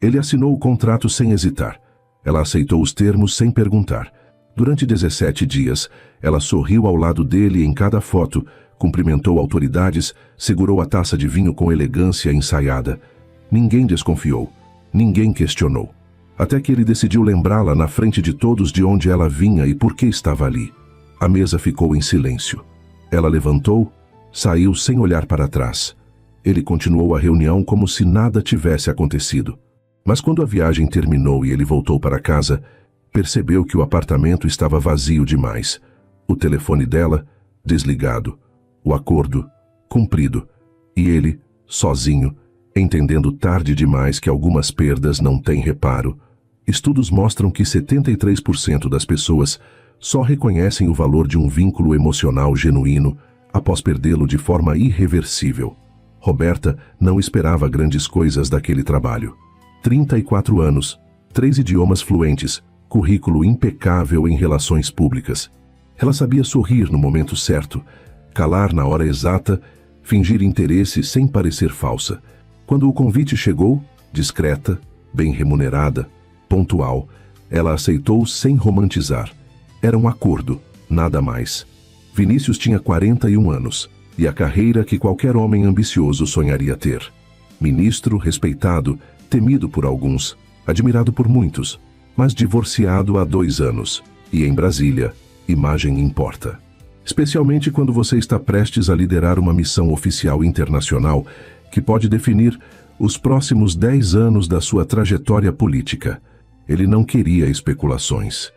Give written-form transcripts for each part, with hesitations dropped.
Ele assinou o contrato sem hesitar. Ela aceitou os termos sem perguntar. Durante 17 dias, ela sorriu ao lado dele em cada foto, cumprimentou autoridades, segurou a taça de vinho com elegância ensaiada. Ninguém desconfiou, ninguém questionou. Até que ele decidiu lembrá-la na frente de todos de onde ela vinha e por que estava ali. A mesa ficou em silêncio. Ela levantou, saiu sem olhar para trás. Ele continuou a reunião como se nada tivesse acontecido. Mas quando a viagem terminou e ele voltou para casa, percebeu que o apartamento estava vazio demais. O telefone dela, desligado. O acordo, cumprido. E ele, sozinho, entendendo tarde demais que algumas perdas não têm reparo. Estudos mostram que 73% das pessoas só reconhecem o valor de um vínculo emocional genuíno após perdê-lo de forma irreversível. Roberta não esperava grandes coisas daquele trabalho. 34 anos, 3 idiomas fluentes, currículo impecável em relações públicas. Ela sabia sorrir no momento certo, calar na hora exata, fingir interesse sem parecer falsa. Quando o convite chegou, discreta, bem remunerada, pontual, ela aceitou sem romantizar. Era um acordo, nada mais. Vinícius tinha 41 anos e a carreira que qualquer homem ambicioso sonharia ter. Ministro respeitado, temido por alguns, admirado por muitos, mas divorciado há 2 anos. E em Brasília, imagem importa. Especialmente quando você está prestes a liderar uma missão oficial internacional que pode definir os próximos 10 anos da sua trajetória política. Ele não queria especulações.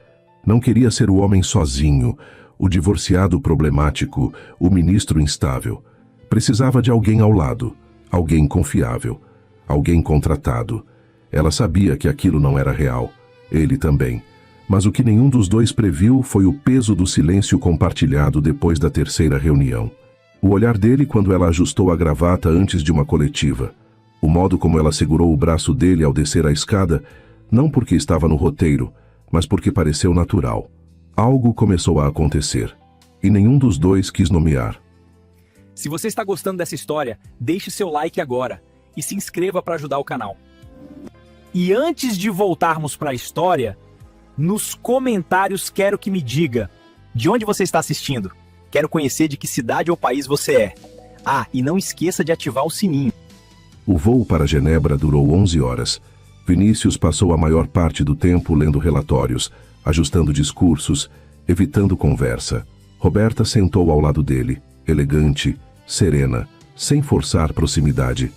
Não queria ser o homem sozinho, o divorciado problemático, o ministro instável. Precisava de alguém ao lado, alguém confiável, alguém contratado. Ela sabia que aquilo não era real. Ele também. Mas o que nenhum dos dois previu foi o peso do silêncio compartilhado depois da 3ª reunião. O olhar dele quando ela ajustou a gravata antes de uma coletiva. O modo como ela segurou o braço dele ao descer a escada, não porque estava no roteiro, mas porque pareceu natural. Algo começou a acontecer. E nenhum dos dois quis nomear. Se você está gostando dessa história, deixe seu like agora e se inscreva para ajudar o canal. E antes de voltarmos para a história, nos comentários quero que me diga de onde você está assistindo. Quero conhecer de que cidade ou país você é. Ah, e não esqueça de ativar o sininho. O voo para Genebra durou 11 horas. Vinícius passou a maior parte do tempo lendo relatórios, ajustando discursos, evitando conversa. Roberta sentou ao lado dele, elegante, serena, sem forçar proximidade.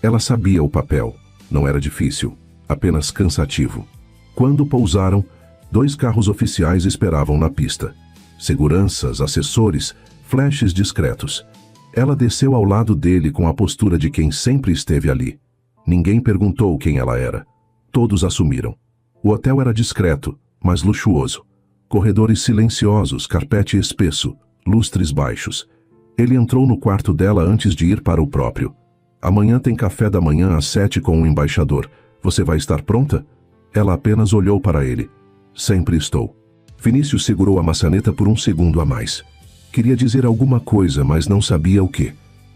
Ela sabia o papel. Não era difícil, apenas cansativo. Quando pousaram, 2 carros oficiais esperavam na pista. Seguranças, assessores, flashes discretos. Ela desceu ao lado dele com a postura de quem sempre esteve ali. Ninguém perguntou quem ela era. Todos assumiram. O hotel era discreto, mas luxuoso. Corredores silenciosos, carpete espesso, lustres baixos. Ele entrou no quarto dela antes de ir para o próprio. Amanhã tem café da manhã às 7 com o embaixador. Você vai estar pronta? Ela apenas olhou para ele. Sempre estou. Vinícius segurou a maçaneta por um segundo a mais. Queria dizer alguma coisa, mas não sabia o quê.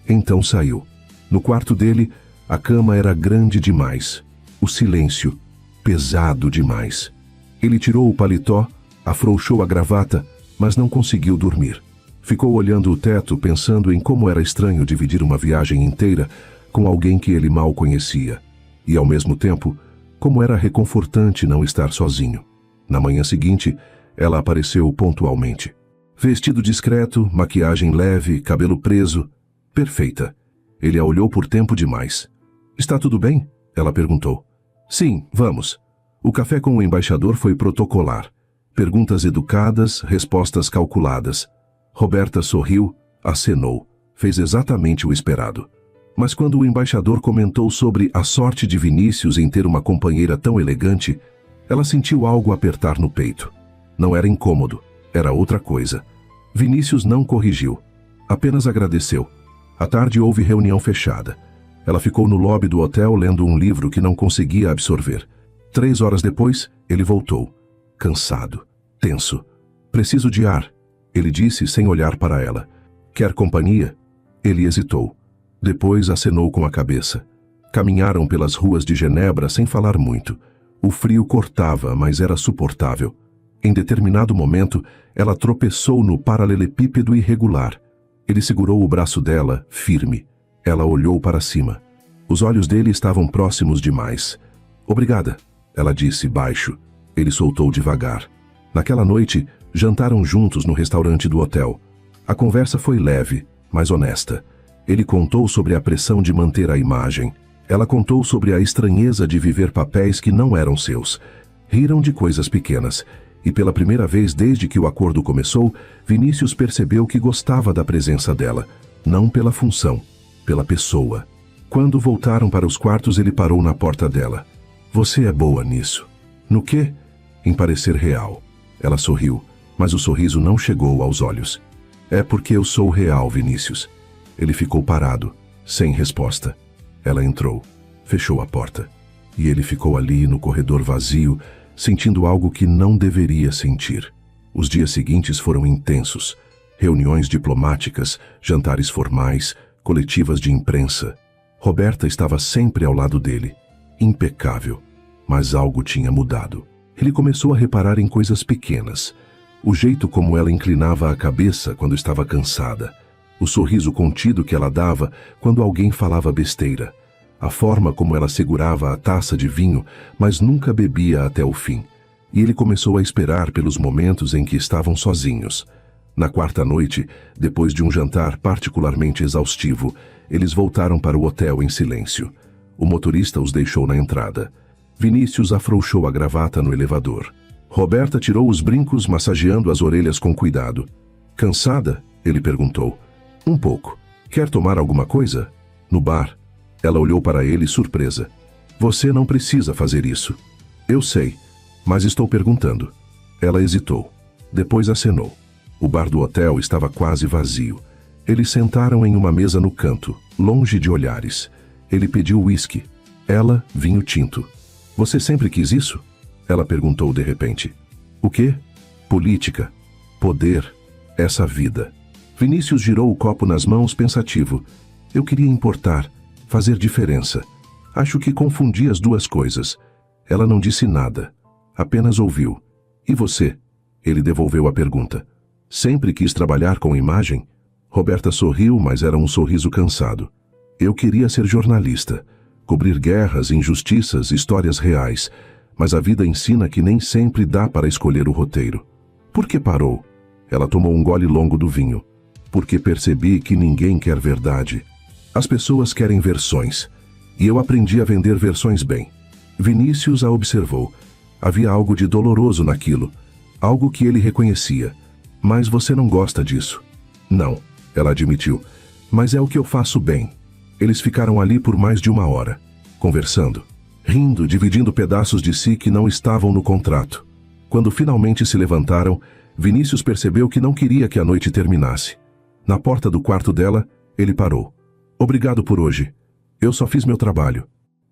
Então saiu. No quarto dele, a cama era grande demais. O silêncio, pesado demais. Ele tirou o paletó, afrouxou a gravata, mas não conseguiu dormir. Ficou olhando o teto, pensando em como era estranho dividir uma viagem inteira com alguém que ele mal conhecia. E, ao mesmo tempo, como era reconfortante não estar sozinho. Na manhã seguinte, ela apareceu pontualmente. Vestido discreto, maquiagem leve, cabelo preso. Perfeita. Ele a olhou por tempo demais. Está tudo bem? Ela perguntou. Sim, vamos. O café com o embaixador foi protocolar. Perguntas educadas, respostas calculadas. Roberta sorriu, acenou. Fez exatamente o esperado. Mas quando o embaixador comentou sobre a sorte de Vinícius em ter uma companheira tão elegante, ela sentiu algo apertar no peito. Não era incômodo, era outra coisa. Vinícius não corrigiu, apenas agradeceu. À tarde houve reunião fechada. Ela ficou no lobby do hotel lendo um livro que não conseguia absorver. 3 horas depois, ele voltou. Cansado, tenso. Preciso de ar, ele disse sem olhar para ela. Quer companhia? Ele hesitou. Depois acenou com a cabeça. Caminharam pelas ruas de Genebra sem falar muito. O frio cortava, mas era suportável. Em determinado momento, ela tropeçou no paralelepípedo irregular. Ele segurou o braço dela, firme. Ela olhou para cima. Os olhos dele estavam próximos demais. Obrigada, ela disse baixo. Ele soltou devagar. Naquela noite, jantaram juntos no restaurante do hotel. A conversa foi leve, mas honesta. Ele contou sobre a pressão de manter a imagem. Ela contou sobre a estranheza de viver papéis que não eram seus. Riram de coisas pequenas. E pela primeira vez desde que o acordo começou, Vinícius percebeu que gostava da presença dela. Não pela função, pela pessoa. Quando voltaram para os quartos, ele parou na porta dela. Você é boa nisso. No quê? Em parecer real. Ela sorriu, mas o sorriso não chegou aos olhos. É porque eu sou real, Vinícius. Ele ficou parado, sem resposta. Ela entrou, fechou a porta. E ele ficou ali no corredor vazio, sentindo algo que não deveria sentir. Os dias seguintes foram intensos. Reuniões diplomáticas, jantares formais, coletivas de imprensa. Roberta estava sempre ao lado dele, impecável. Mas algo tinha mudado. Ele começou a reparar em coisas pequenas. O jeito como ela inclinava a cabeça quando estava cansada. O sorriso contido que ela dava quando alguém falava besteira. A forma como ela segurava a taça de vinho, mas nunca bebia até o fim. E ele começou a esperar pelos momentos em que estavam sozinhos. Na quarta noite, depois de um jantar particularmente exaustivo, eles voltaram para o hotel em silêncio. O motorista os deixou na entrada. Vinícius afrouxou a gravata no elevador. Roberta tirou os brincos, massageando as orelhas com cuidado. Cansada? Ele perguntou. Um pouco. Quer tomar alguma coisa? No bar. Ela olhou para ele surpresa. Você não precisa fazer isso. Eu sei, mas estou perguntando. Ela hesitou. Depois acenou. O bar do hotel estava quase vazio. Eles sentaram em uma mesa no canto, longe de olhares. Ele pediu uísque. Ela, vinho tinto. Você sempre quis isso? Ela perguntou de repente. O quê? Política. Poder. Essa vida. Vinícius girou o copo nas mãos pensativo. Eu queria importar, fazer diferença. Acho que confundi as duas coisas. Ela não disse nada. Apenas ouviu. E você? Ele devolveu a pergunta. Sempre quis trabalhar com imagem? Roberta sorriu, mas era um sorriso cansado. Eu queria ser jornalista. Cobrir guerras, injustiças, histórias reais. Mas a vida ensina que nem sempre dá para escolher o roteiro. Por que parou? Ela tomou um gole longo do vinho. Porque percebi que ninguém quer verdade. As pessoas querem versões. E eu aprendi a vender versões bem. Vinícius a observou. Havia algo de doloroso naquilo. Algo que ele reconhecia. Mas você não gosta disso. Não, ela admitiu. Mas é o que eu faço bem. Eles ficaram ali por mais de 1 hora, conversando, rindo, dividindo pedaços de si que não estavam no contrato. Quando finalmente se levantaram, Vinícius percebeu que não queria que a noite terminasse. Na porta do quarto dela, ele parou. Obrigado por hoje. Eu só fiz meu trabalho.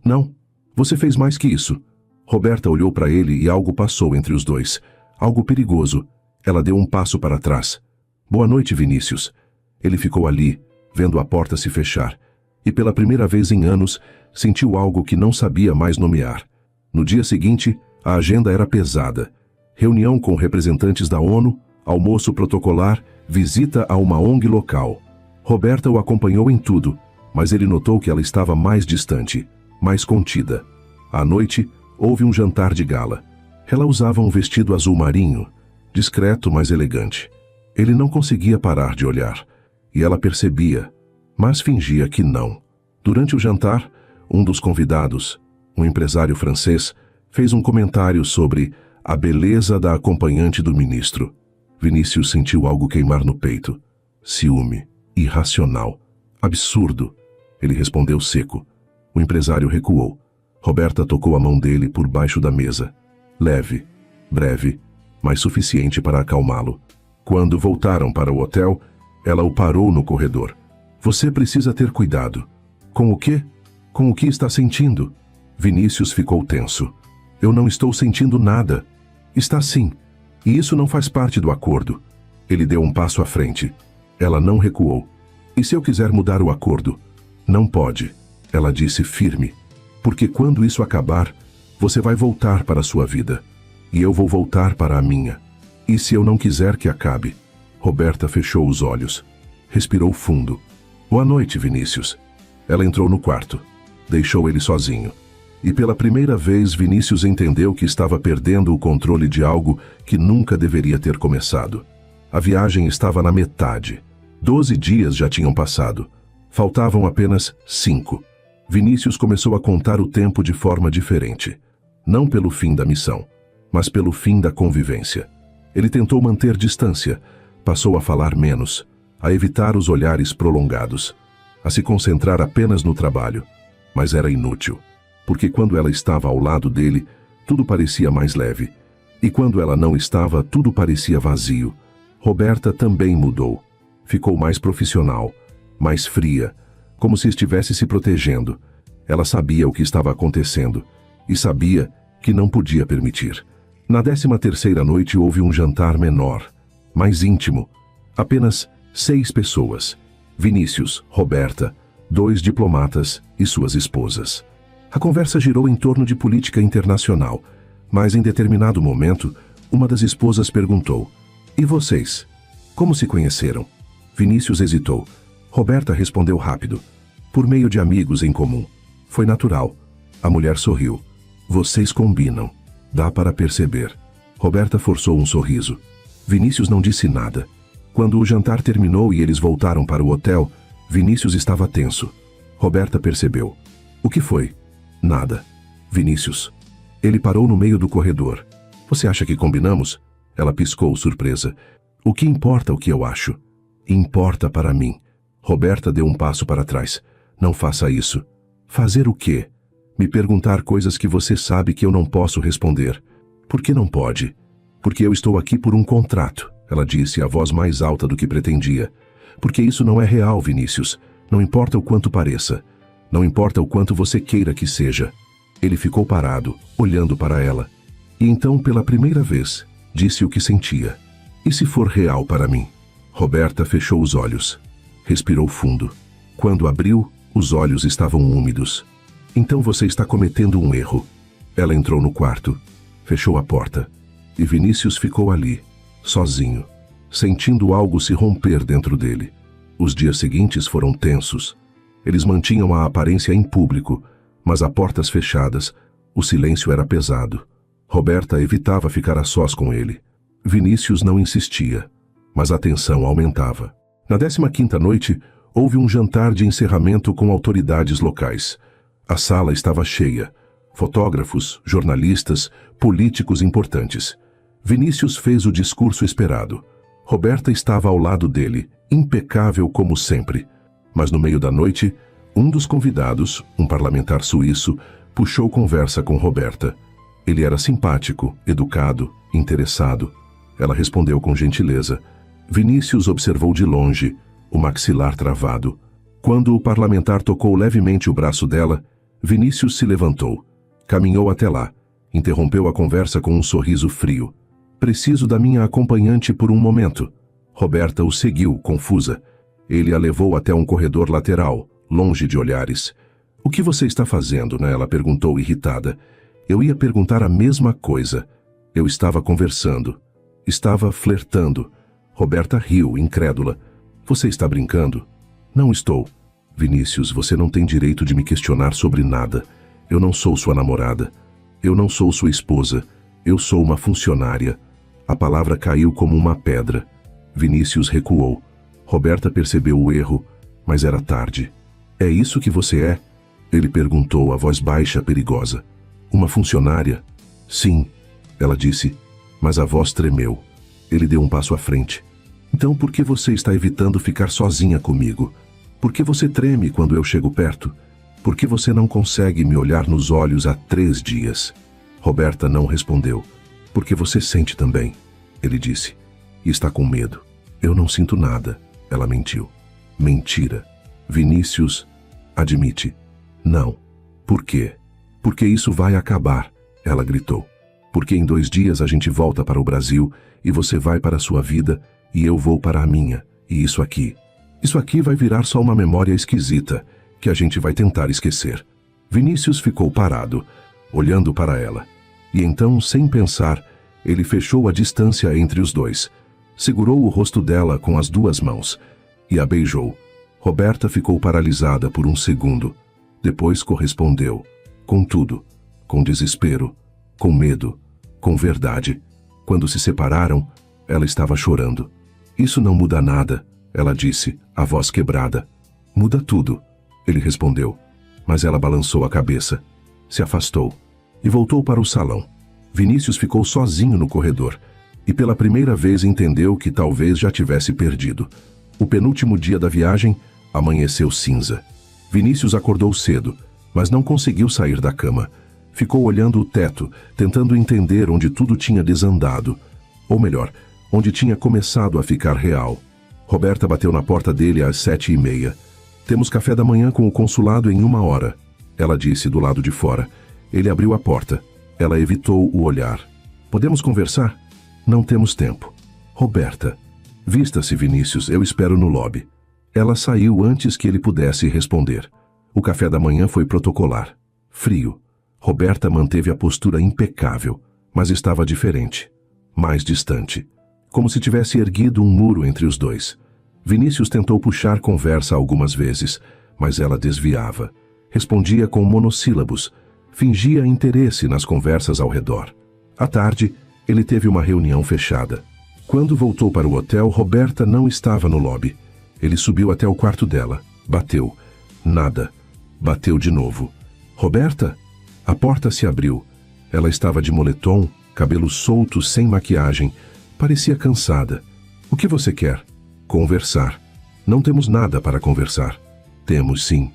Não, você fez mais que isso. Roberta olhou para ele e algo passou entre os dois. Algo perigoso. Ela deu um passo para trás. Boa noite, Vinícius. Ele ficou ali, vendo a porta se fechar. E pela primeira vez em anos, sentiu algo que não sabia mais nomear. No dia seguinte, a agenda era pesada. Reunião com representantes da ONU, almoço protocolar, visita a uma ONG local. Roberta o acompanhou em tudo, mas ele notou que ela estava mais distante, mais contida. À noite, houve um jantar de gala. Ela usava um vestido azul marinho, discreto, mas elegante. Ele não conseguia parar de olhar, e ela percebia, mas fingia que não. Durante o jantar, um dos convidados, um empresário francês, fez um comentário sobre a beleza da acompanhante do ministro. Vinícius sentiu algo queimar no peito. Ciúme, irracional, absurdo. Ele respondeu seco. O empresário recuou. Roberta tocou a mão dele por baixo da mesa. Leve, breve, mas suficiente para acalmá-lo. Quando voltaram para o hotel, ela o parou no corredor. Você precisa ter cuidado. Com o quê? Com o que está sentindo? Vinícius ficou tenso. Eu não estou sentindo nada. Está sim. E isso não faz parte do acordo. Ele deu um passo à frente. Ela não recuou. E se eu quiser mudar o acordo? Não pode. Ela disse firme. Porque quando isso acabar, você vai voltar para a sua vida. E eu vou voltar para a minha. E se eu não quiser que acabe? Roberta fechou os olhos. Respirou fundo. Boa noite, Vinícius. Ela entrou no quarto. Deixou ele sozinho. E pela primeira vez, Vinícius entendeu que estava perdendo o controle de algo que nunca deveria ter começado. A viagem estava na metade. 12 dias já tinham passado. Faltavam apenas 5. Vinícius começou a contar o tempo de forma diferente. Não pelo fim da missão, mas pelo fim da convivência. Ele tentou manter distância, passou a falar menos, a evitar os olhares prolongados, a se concentrar apenas no trabalho. Mas era inútil, porque quando ela estava ao lado dele, tudo parecia mais leve. E quando ela não estava, tudo parecia vazio. Roberta também mudou. Ficou mais profissional, mais fria, como se estivesse se protegendo. Ela sabia o que estava acontecendo e sabia que não podia permitir. Na 13ª noite houve um jantar menor, mais íntimo. Apenas 6 pessoas. Vinícius, Roberta, 2 diplomatas e suas esposas. A conversa girou em torno de política internacional, mas em determinado momento, uma das esposas perguntou: "E vocês? Como se conheceram?" Vinícius hesitou. Roberta respondeu rápido: "Por meio de amigos em comum. Foi natural." A mulher sorriu. "Vocês combinam. Dá para perceber." Roberta forçou um sorriso. Vinícius não disse nada. Quando o jantar terminou e eles voltaram para o hotel, Vinícius estava tenso. Roberta percebeu. "O que foi?" "Nada." "Vinícius." Ele parou no meio do corredor. "Você acha que combinamos?" Ela piscou, surpresa. "O que importa o que eu acho? Importa para mim." Roberta deu um passo para trás. "Não faça isso." "Fazer o quê?" "Me perguntar coisas que você sabe que eu não posso responder." "Por que não pode?" "Porque eu estou aqui por um contrato," ela disse, a voz mais alta do que pretendia. "Porque isso não é real, Vinícius. Não importa o quanto pareça. Não importa o quanto você queira que seja." Ele ficou parado, olhando para ela. E então, pela primeira vez, disse o que sentia. "E se for real para mim?" Roberta fechou os olhos. Respirou fundo. Quando abriu, os olhos estavam úmidos. "Então você está cometendo um erro." Ela entrou no quarto, fechou a porta. E Vinícius ficou ali, sozinho, sentindo algo se romper dentro dele. Os dias seguintes foram tensos. Eles mantinham a aparência em público, mas a portas fechadas, o silêncio era pesado. Roberta evitava ficar a sós com ele. Vinícius não insistia, mas a tensão aumentava. Na 15ª noite, houve um jantar de encerramento com autoridades locais. A sala estava cheia. Fotógrafos, jornalistas, políticos importantes. Vinícius fez o discurso esperado. Roberta estava ao lado dele, impecável como sempre. Mas no meio da noite, um dos convidados, um parlamentar suíço, puxou conversa com Roberta. Ele era simpático, educado, interessado. Ela respondeu com gentileza. Vinícius observou de longe, o maxilar travado. Quando o parlamentar tocou levemente o braço dela, Vinícius se levantou. Caminhou até lá. Interrompeu a conversa com um sorriso frio. "Preciso da minha acompanhante por um momento." Roberta o seguiu, confusa. Ele a levou até um corredor lateral, longe de olhares. "O que você está fazendo, né?" Ela perguntou, irritada. "Eu ia perguntar a mesma coisa." "Eu estava conversando. Estava flertando." Roberta riu, incrédula. "Você está brincando?" "Não estou." "Vinícius, você não tem direito de me questionar sobre nada. Eu não sou sua namorada. Eu não sou sua esposa. Eu sou uma funcionária." A palavra caiu como uma pedra. Vinícius recuou. Roberta percebeu o erro, mas era tarde. "É isso que você é?" Ele perguntou, a voz baixa, perigosa. "Uma funcionária?" "Sim," ela disse, mas a voz tremeu. Ele deu um passo à frente. "Então por que você está evitando ficar sozinha comigo? Por que você treme quando eu chego perto? Por que você não consegue me olhar nos olhos há 3 dias?" Roberta não respondeu. "Porque você sente também," ele disse. "E está com medo." "Eu não sinto nada," ela mentiu. "Mentira." Vinícius admite. "Não." "Por quê?" "Porque isso vai acabar," ela gritou. "Porque em 2 dias a gente volta para o Brasil e você vai para a sua vida e eu vou para a minha. E isso aqui vai virar só uma memória esquisita, que a gente vai tentar esquecer. Vinícius ficou parado, olhando para ela. E então, sem pensar, ele fechou a distância entre os dois. Segurou o rosto dela com as duas mãos e a beijou. Roberta ficou paralisada por um segundo. Depois correspondeu. Com tudo. Com desespero. Com medo. Com verdade. Quando se separaram, ela estava chorando. Isso não muda nada, ela disse, a voz quebrada. Muda tudo, ele respondeu. Mas ela balançou a cabeça. Se afastou. E voltou para o salão. Vinícius ficou sozinho no corredor. E pela primeira vez entendeu que talvez já tivesse perdido. O penúltimo dia da viagem amanheceu cinza. Vinícius acordou cedo, mas não conseguiu sair da cama. Ficou olhando o teto, tentando entender onde tudo tinha desandado. Ou melhor, onde tinha começado a ficar real. Roberta bateu na porta dele às 7h30. Temos café da manhã com o consulado em 1 hora, ela disse do lado de fora. Ele abriu a porta. Ela evitou o olhar. Podemos conversar? Não temos tempo. Roberta. Vista-se, Vinícius, eu espero no lobby. Ela saiu antes que ele pudesse responder. O café da manhã foi protocolar. Frio. Roberta manteve a postura impecável, mas estava diferente. Mais distante. Como se tivesse erguido um muro entre os dois. Vinícius tentou puxar conversa algumas vezes, mas ela desviava. Respondia com monossílabos. Fingia interesse nas conversas ao redor. À tarde, ele teve uma reunião fechada. Quando voltou para o hotel, Roberta não estava no lobby. Ele subiu até o quarto dela. Bateu. Nada. Bateu de novo. Roberta? A porta se abriu. Ela estava de moletom, cabelo solto, sem maquiagem. Parecia cansada. O que você quer? Conversar. Não temos nada para conversar. Temos sim.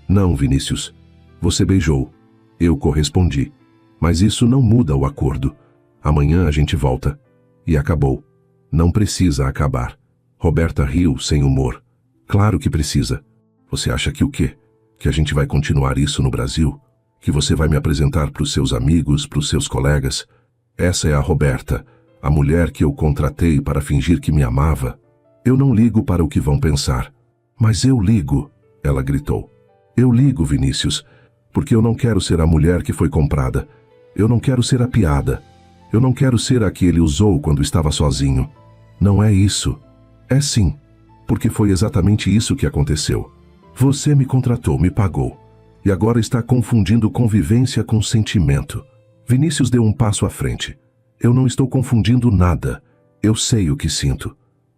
Não, Vinícius. Você beijou. Eu correspondi. Mas isso não muda o acordo. Amanhã a gente volta. E acabou. Não precisa acabar. Roberta riu sem humor. Claro que precisa. Você acha que o quê? Que a gente vai continuar isso no Brasil? Que você vai me apresentar para os seus amigos, para os seus colegas? Essa é a Roberta, a mulher que eu contratei para fingir que me amava. Eu não ligo para o que vão pensar. Mas eu ligo, ela gritou. Eu ligo, Vinícius, porque eu não quero ser a mulher que foi comprada. Eu não quero ser a piada. Eu não quero ser a que ele usou quando estava sozinho. Não é isso. É sim, porque foi exatamente isso que aconteceu. Você me contratou, me pagou. E agora está confundindo convivência com sentimento. Vinícius deu um passo à frente. Eu não estou confundindo nada. Eu sei o que sinto.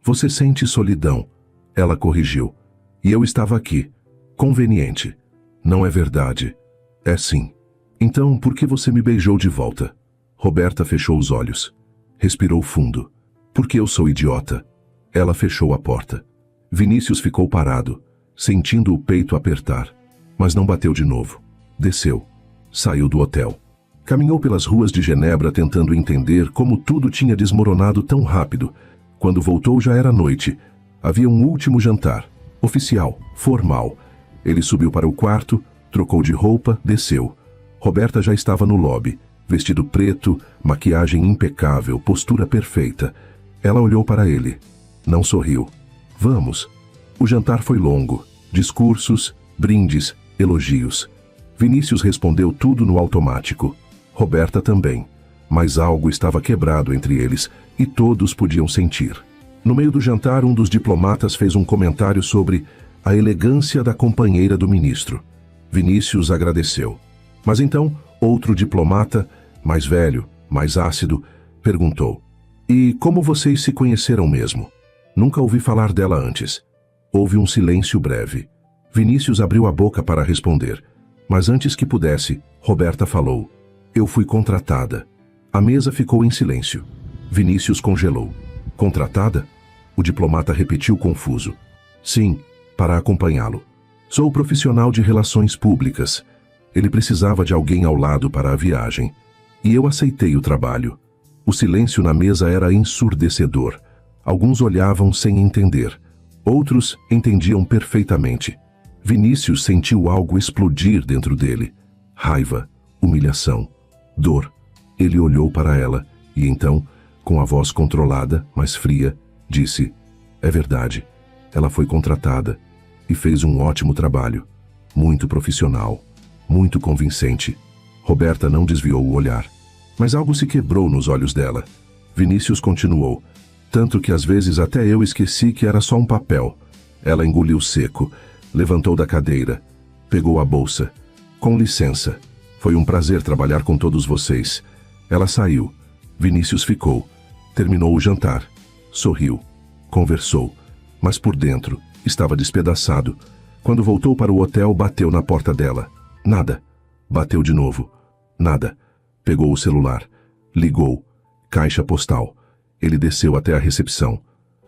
Você sente solidão. Ela corrigiu. E eu estava aqui. Conveniente. Não é verdade. É sim. Então, por que você me beijou de volta? Roberta fechou os olhos. Respirou fundo. Porque eu sou idiota. Ela fechou a porta. Vinícius ficou parado, sentindo o peito apertar. Mas não bateu de novo. Desceu. Saiu do hotel. Caminhou pelas ruas de Genebra tentando entender como tudo tinha desmoronado tão rápido. Quando voltou já era noite. Havia um último jantar. Oficial, formal. Ele subiu para o quarto, trocou de roupa, desceu. Roberta já estava no lobby. Vestido preto, maquiagem impecável, postura perfeita. Ela olhou para ele. Não sorriu. Vamos. O jantar foi longo. Discursos, brindes, elogios. Vinícius respondeu tudo no automático. Roberta também. Mas algo estava quebrado entre eles e todos podiam sentir. No meio do jantar, um dos diplomatas fez um comentário sobre a elegância da companheira do ministro. Vinícius agradeceu. Mas então, outro diplomata, mais velho, mais ácido, perguntou: E como vocês se conheceram mesmo? Nunca ouvi falar dela antes. Houve um silêncio breve. Vinícius abriu a boca para responder. Mas antes que pudesse, Roberta falou: Eu fui contratada. A mesa ficou em silêncio. Vinícius congelou. Contratada? O diplomata repetiu confuso. Sim, para acompanhá-lo. Sou profissional de relações públicas. Ele precisava de alguém ao lado para a viagem. E eu aceitei o trabalho. O silêncio na mesa era ensurdecedor. Alguns olhavam sem entender. Outros entendiam perfeitamente. Vinícius sentiu algo explodir dentro dele. Raiva, humilhação, dor. Ele olhou para ela e então, com a voz controlada, mas fria, disse: É verdade. Ela foi contratada e fez um ótimo trabalho. muito profissional, muito convincente. Roberta não desviou o olhar, mas algo se quebrou nos olhos dela. Vinícius continuou, tanto que às vezes até eu esqueci que era só um papel. Ela engoliu seco, levantou da cadeira, pegou a bolsa. Com licença, foi um prazer trabalhar com todos vocês. Ela saiu. Vinícius ficou. Terminou o jantar. Sorriu. Conversou. Mas por dentro, estava despedaçado. Quando voltou para o hotel, bateu na porta dela. Nada. Bateu de novo. Nada. Pegou o celular. Ligou. Caixa postal. Ele desceu até a recepção.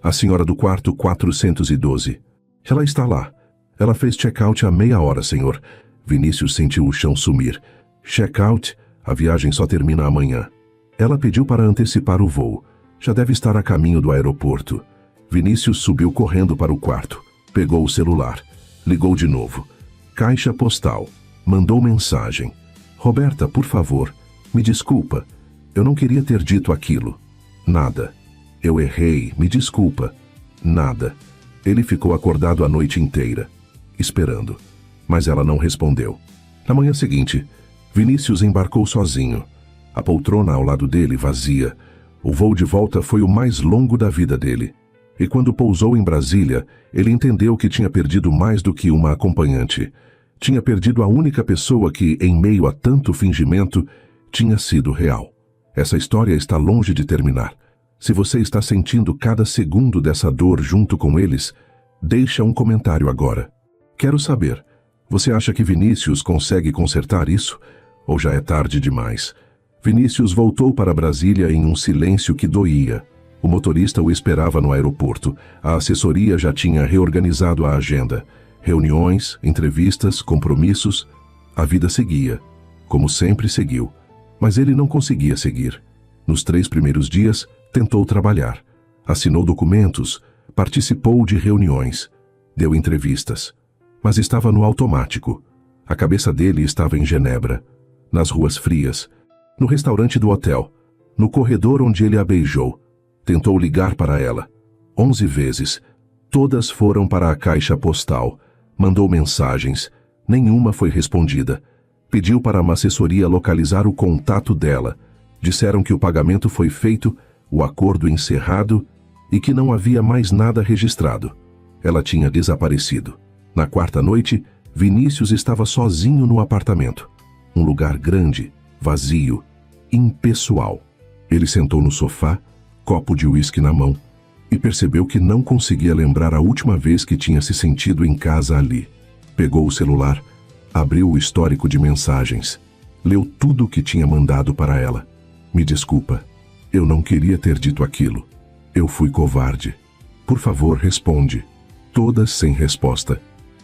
A senhora do quarto 412. Ela está lá. Ela fez check-out há meia hora, senhor. Vinícius sentiu o chão sumir. Check-out? A viagem só termina amanhã. Ela pediu para antecipar o voo. Já deve estar a caminho do aeroporto. Vinícius subiu correndo para o quarto. Pegou o celular. Ligou de novo. Caixa postal. Mandou mensagem. Roberta, por favor, me desculpa. Eu não queria ter dito aquilo. Nada. Eu errei, me desculpa. Nada. Ele ficou acordado a noite inteira, esperando. Mas ela não respondeu. Na manhã seguinte, Vinícius embarcou sozinho. A poltrona ao lado dele vazia. O voo de volta foi o mais longo da vida dele. E quando pousou em Brasília, ele entendeu que tinha perdido mais do que uma acompanhante. Tinha perdido a única pessoa que, em meio a tanto fingimento, tinha sido real. Essa história está longe de terminar. Se você está sentindo cada segundo dessa dor junto com eles, deixa um comentário agora. Quero saber, você acha que Vinícius consegue consertar isso? Ou já é tarde demais? Vinícius voltou para Brasília em um silêncio que doía. O motorista o esperava no aeroporto. A assessoria já tinha reorganizado a agenda. Reuniões, entrevistas, compromissos. A vida seguia, como sempre seguiu. Mas ele não conseguia seguir. Nos 3 primeiros dias, tentou trabalhar. Assinou documentos, participou de reuniões, deu entrevistas. Mas estava no automático. A cabeça dele estava em Genebra, nas ruas frias, no restaurante do hotel, no corredor onde ele a beijou. Tentou ligar para ela. 11 vezes. Todas foram para a caixa postal. Mandou mensagens. Nenhuma foi respondida. Pediu para uma assessoria localizar o contato dela. Disseram que o pagamento foi feito, o acordo encerrado e que não havia mais nada registrado. Ela tinha desaparecido. Na 4ª noite, Vinícius estava sozinho no apartamento. Um lugar grande, vazio, impessoal. Ele sentou no sofá, copo de uísque na mão, e percebeu que não conseguia lembrar a última vez que tinha se sentido em casa ali. Pegou o celular, abriu o histórico de mensagens, leu tudo o que tinha mandado para ela. Me desculpa, eu não queria ter dito aquilo. Eu fui covarde. Por favor, responde. Todas sem resposta.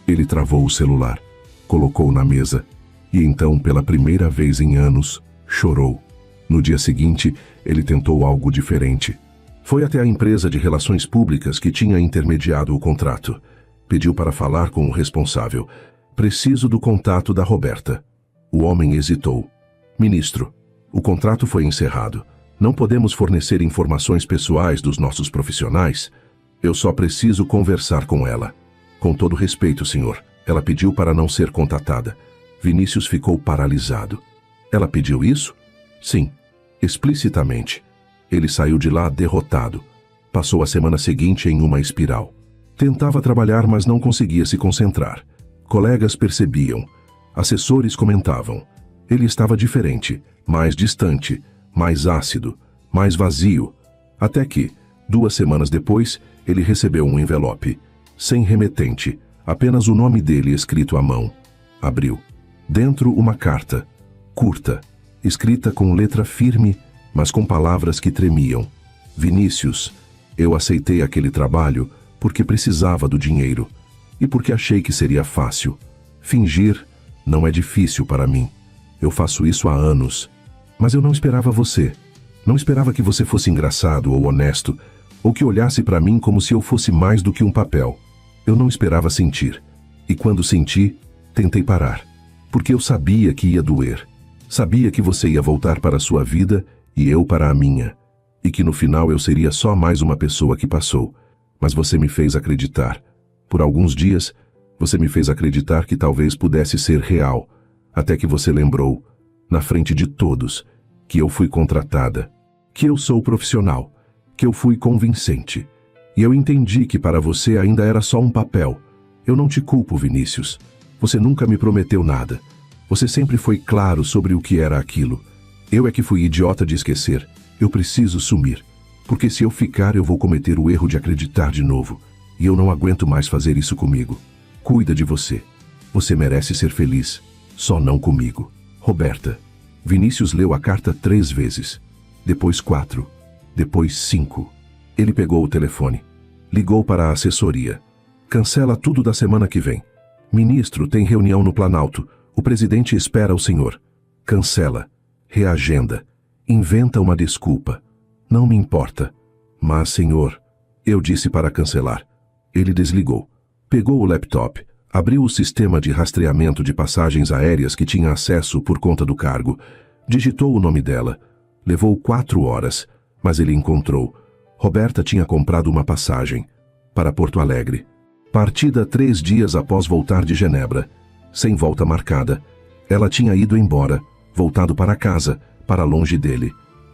Ele travou o celular, colocou na mesa, e então, pela primeira vez em anos, chorou. No dia seguinte, ele tentou algo diferente. Foi até a empresa de relações públicas que tinha intermediado o contrato. Pediu para falar com o responsável. Preciso do contato da Roberta. O homem hesitou. Ministro, o contrato foi encerrado. Não podemos fornecer informações pessoais dos nossos profissionais. Eu só preciso conversar com ela. Com todo respeito, senhor. Ela pediu para não ser contatada. Vinícius ficou paralisado. Ela pediu isso? Sim, explicitamente. Ele saiu de lá derrotado. Passou a semana seguinte em uma espiral. Tentava trabalhar, mas não conseguia se concentrar. Colegas percebiam. Assessores comentavam. Ele estava diferente, mais distante, mais ácido, mais vazio. Até que, 2 semanas depois, ele recebeu um envelope. Sem remetente, apenas o nome dele escrito à mão. Abriu. Dentro uma carta, curta, escrita com letra firme, mas com palavras que tremiam. Vinícius, eu aceitei aquele trabalho porque precisava do dinheiro e porque achei que seria fácil. Fingir não é difícil para mim. Eu faço isso há anos. Mas eu não esperava você. Não esperava que você fosse engraçado ou honesto, ou que olhasse para mim como se eu fosse mais do que um papel. Eu não esperava sentir. E quando senti, tentei parar. Porque eu sabia que ia doer. Sabia que você ia voltar para a sua vida e eu para a minha. E que no final eu seria só mais uma pessoa que passou. Mas você me fez acreditar. Por alguns dias, Você me fez acreditar que talvez pudesse ser real, até que você lembrou, na frente de todos, que eu fui contratada, que eu sou profissional, que eu fui convincente. E eu entendi que para você ainda era só um papel. Eu não te culpo, Vinícius. Você nunca me prometeu nada. Você sempre foi claro sobre o que era aquilo. Eu é que fui idiota de esquecer. Eu preciso sumir. Porque se eu ficar, eu vou cometer o erro de acreditar de novo. E eu não aguento mais fazer isso comigo. Cuida de você. Você merece ser feliz. Só não comigo. Roberta. Vinícius leu a carta 3 vezes. Depois 4. Depois 5. Ele pegou o telefone. Ligou para a assessoria. Cancela tudo da semana que vem. Ministro, tem reunião no Planalto. O presidente espera o senhor. Cancela. Reagenda. Inventa uma desculpa. Não me importa. Mas, senhor, eu disse para cancelar. Ele desligou. Pegou o laptop. Abriu o sistema de rastreamento de passagens aéreas que tinha acesso por conta do cargo. Digitou o nome dela. Levou 4 horas, mas ele encontrou. Roberta tinha comprado uma passagem para Porto Alegre. Partida 3 dias após voltar de Genebra. Sem volta marcada. Ela tinha ido embora, voltado para casa, para longe dele.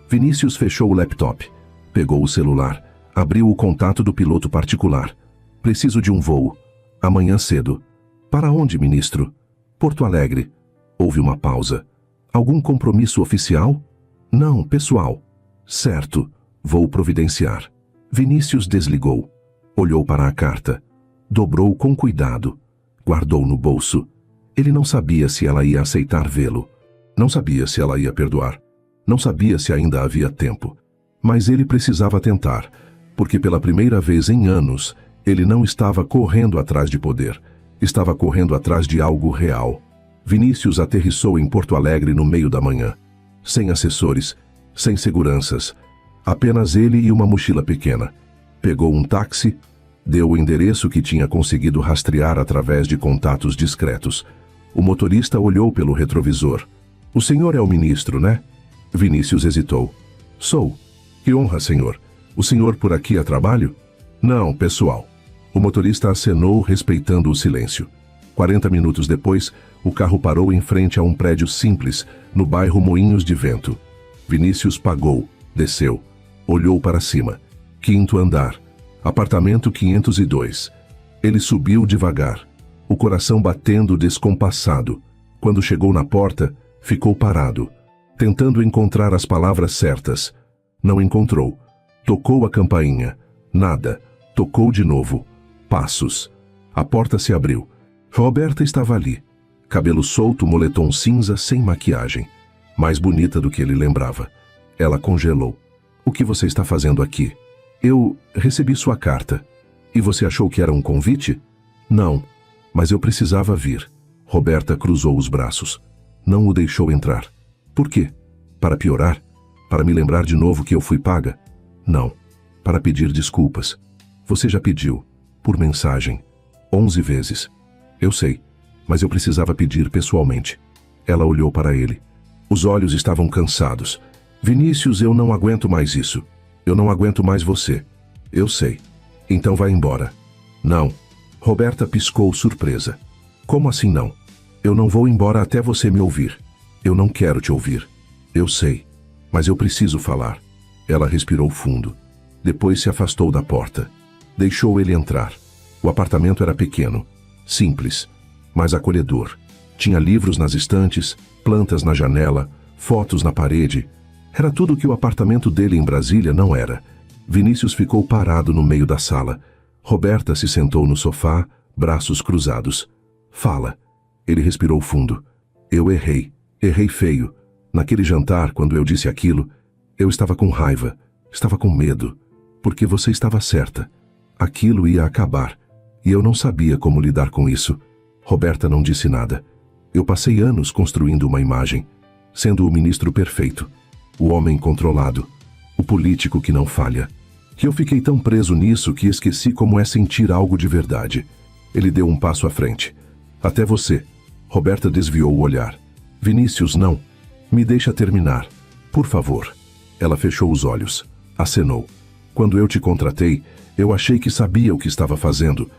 Vinícius fechou o laptop. Pegou o celular. Abriu o contato do piloto particular. Preciso de um voo. Amanhã cedo. Para onde, ministro? Porto Alegre. Houve uma pausa. Algum compromisso oficial? Não, pessoal. Certo. Vou providenciar. Vinícius desligou. Olhou para a carta. Dobrou com cuidado. Guardou no bolso. Ele não sabia se ela ia aceitar vê-lo. Não sabia se ela ia perdoar. Não sabia se ainda havia tempo. Mas ele precisava tentar, porque pela primeira vez em anos, ele não estava correndo atrás de poder. Estava correndo atrás de algo real. Vinícius aterrissou em Porto Alegre no meio da manhã. Sem assessores, sem seguranças. Apenas ele e uma mochila pequena. Pegou um táxi, deu o endereço que tinha conseguido rastrear através de contatos discretos. O motorista olhou pelo retrovisor. O senhor é o ministro, né? Vinícius hesitou. Sou. Que honra, senhor. O senhor por aqui a trabalho? Não, pessoal. O motorista acenou, respeitando o silêncio. 40 minutos depois, o carro parou em frente a um prédio simples, no bairro Moinhos de Vento. Vinícius pagou, desceu, olhou para cima. 5º andar. Apartamento 502. Ele subiu devagar, o coração batendo descompassado. Quando chegou na porta, ficou parado, tentando encontrar as palavras certas. Não encontrou. Tocou a campainha. Nada. Tocou de novo. Passos. A porta se abriu. Roberta estava ali. Cabelo solto, moletom cinza, sem maquiagem. Mais bonita do que ele lembrava. Ela congelou. O que você está fazendo aqui? Eu recebi sua carta. E você achou que era um convite? Não. Mas eu precisava vir. Roberta cruzou os braços. Não o deixou entrar. Por quê? Para piorar? Para me lembrar de novo que eu fui paga? Não. Para pedir desculpas. Você já pediu. Por mensagem. 11 vezes. Eu sei. Mas eu precisava pedir pessoalmente. Ela olhou para ele. Os olhos estavam cansados. Vinícius, eu não aguento mais isso. Eu não aguento mais você. Eu sei. Então vai embora. Não. Roberta piscou surpresa. Como assim não? Eu não vou embora até você me ouvir. Eu não quero te ouvir. Eu sei. Mas eu preciso falar. Ela respirou fundo. Depois se afastou da porta. Deixou ele entrar. O apartamento era pequeno, simples, mas acolhedor. Tinha livros nas estantes, plantas na janela, fotos na parede. Era tudo o que o apartamento dele em Brasília não era. Vinícius ficou parado no meio da sala. Roberta se sentou no sofá, braços cruzados. Fala. Ele respirou fundo. Eu errei. Errei feio. Naquele jantar, quando eu disse aquilo, eu estava com raiva. Estava com medo. Porque você estava certa. Aquilo ia acabar. E eu não sabia como lidar com isso. Roberta não disse nada. Eu passei anos construindo uma imagem, sendo o ministro perfeito, o homem controlado, o político que não falha. Que eu fiquei tão preso nisso que esqueci como é sentir algo de verdade. Ele deu um passo à frente. Até você. Roberta desviou o olhar. Vinícius, não. Me deixa terminar. Por favor. Ela fechou os olhos. Acenou. Quando eu te contratei, eu achei que sabia o que estava fazendo.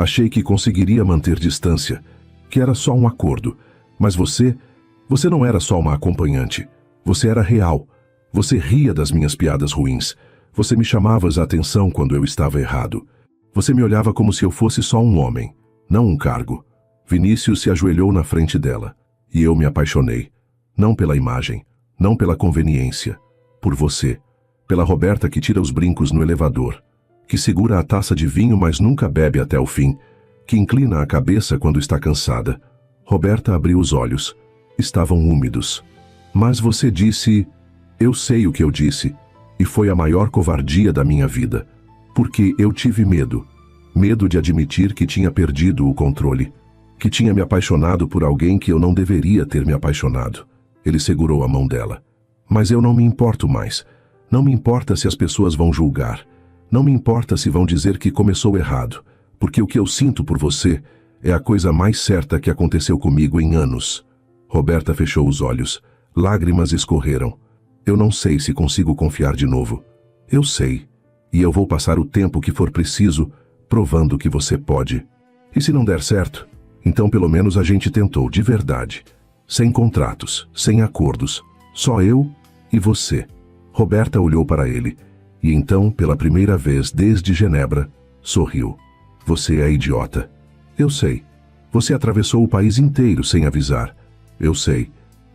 Achei que conseguiria manter distância, que era só um acordo. Mas você não era só uma acompanhante. Você era real. Você ria das minhas piadas ruins. Você me chamava a atenção quando eu estava errado. Você me olhava como se eu fosse só um homem, não um cargo. Vinícius se ajoelhou na frente dela. E eu me apaixonei. Não pela imagem, não pela conveniência. Por você. Pela Roberta que tira os brincos no elevador. Que segura a taça de vinho, mas nunca bebe até o fim. Que inclina a cabeça quando está cansada. Roberta abriu os olhos. Estavam úmidos. Mas você disse... Eu sei o que eu disse. E foi a maior covardia da minha vida. Porque eu tive medo. Medo de admitir que tinha perdido o controle. Que tinha me apaixonado por alguém que eu não deveria ter me apaixonado. Ele segurou a mão dela. Mas eu não me importo mais. Não me importa se as pessoas vão julgar. Não me importa se vão dizer que começou errado. Porque o que eu sinto por você é a coisa mais certa que aconteceu comigo em anos. Roberta fechou os olhos. Lágrimas escorreram. Eu não sei se consigo confiar de novo. Eu sei. E eu vou passar o tempo que for preciso, provando que você pode. E se não der certo, então pelo menos a gente tentou de verdade. Sem contratos, sem acordos. Só eu e você. Roberta olhou para ele. E então, pela primeira vez desde Genebra, sorriu. Você é idiota. Eu sei. Você atravessou o país inteiro sem avisar. Eu sei.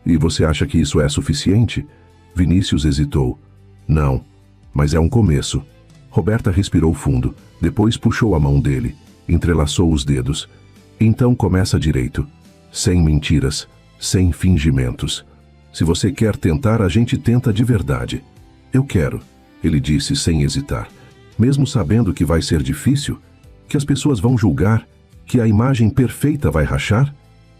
E você acha que isso é suficiente? Vinícius hesitou. Não, mas é um começo. Roberta respirou fundo, depois puxou a mão dele, entrelaçou os dedos. Então começa direito. Sem mentiras, sem fingimentos. Se você quer tentar, a gente tenta de verdade. Eu quero, ele disse sem hesitar. Mesmo sabendo que vai ser difícil, que as pessoas vão julgar, que a imagem perfeita vai rachar?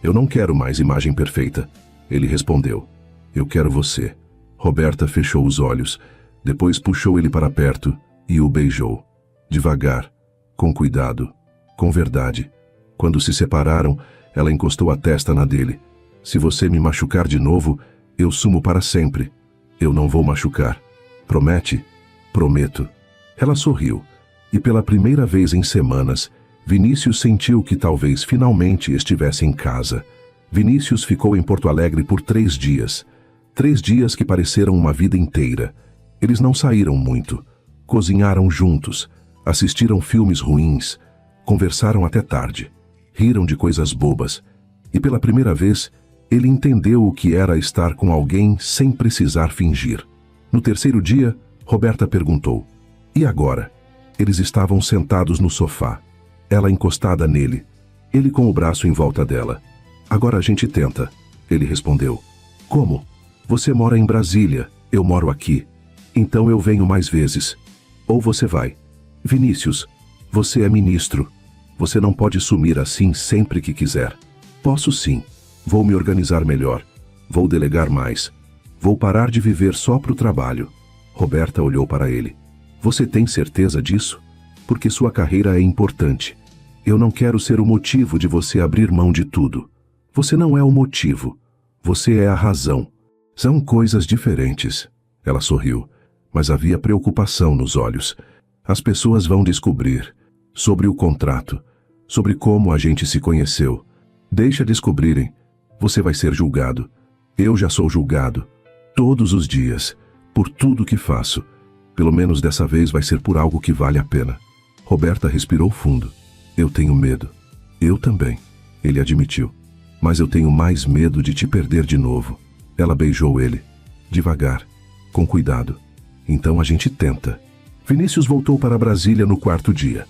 Eu não quero mais imagem perfeita. Ele respondeu. Eu quero você. Roberta fechou os olhos, depois puxou ele para perto e o beijou. Devagar, com cuidado, com verdade. Quando se separaram, ela encostou a testa na dele. Se você me machucar de novo, eu sumo para sempre. Eu não vou machucar. Promete? Prometo. Ela sorriu, e pela primeira vez em semanas, Vinícius sentiu que talvez finalmente estivesse em casa. Vinícius ficou em Porto Alegre por 3 dias. 3 dias que pareceram uma vida inteira. Eles não saíram muito. Cozinharam juntos, assistiram filmes ruins, conversaram até tarde, riram de coisas bobas. E pela primeira vez, ele entendeu o que era estar com alguém sem precisar fingir. No 3º dia, Roberta perguntou. E agora? Eles estavam sentados no sofá. Ela encostada nele. Ele com o braço em volta dela. Agora a gente tenta. Ele respondeu. Como? Você mora em Brasília, eu moro aqui. Então eu venho mais vezes. Ou você vai. Vinícius, você é ministro. Você não pode sumir assim sempre que quiser. Posso sim. Vou me organizar melhor. Vou delegar mais. Vou parar de viver só pro trabalho. Roberta olhou para ele. Você tem certeza disso? Porque sua carreira é importante. Eu não quero ser o motivo de você abrir mão de tudo. Você não é o motivo. Você é a razão. São coisas diferentes. Ela sorriu, mas havia preocupação nos olhos. As pessoas vão descobrir. Sobre o contrato. Sobre como a gente se conheceu. Deixa descobrirem. Você vai ser julgado. Eu já sou julgado. Todos os dias. Por tudo que faço. Pelo menos dessa vez vai ser por algo que vale a pena. Roberta respirou fundo. Eu tenho medo. Eu também. Ele admitiu. Mas eu tenho mais medo de te perder de novo. Ela beijou ele. Devagar. Com cuidado. Então a gente tenta. Vinícius voltou para Brasília no 4º dia.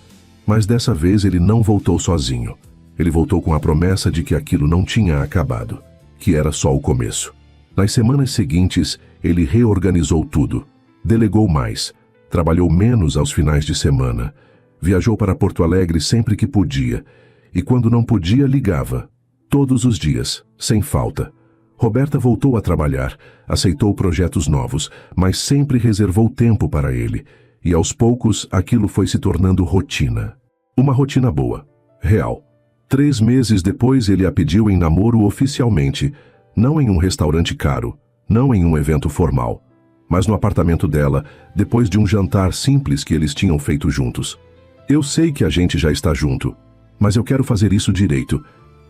Mas dessa vez ele não voltou sozinho. Ele voltou com a promessa de que aquilo não tinha acabado. Que era só o começo. Nas semanas seguintes, ele reorganizou tudo. Delegou mais. Trabalhou menos aos finais de semana. Viajou para Porto Alegre sempre que podia. E quando não podia, ligava. Todos os dias, sem falta. Roberta voltou a trabalhar, aceitou projetos novos, mas sempre reservou tempo para ele. E aos poucos, aquilo foi se tornando rotina. Uma rotina boa, real. 3 meses depois, ele a pediu em namoro oficialmente, não em um restaurante caro, não em um evento formal, mas no apartamento dela, depois de um jantar simples que eles tinham feito juntos. Eu sei que a gente já está junto. Mas eu quero fazer isso direito.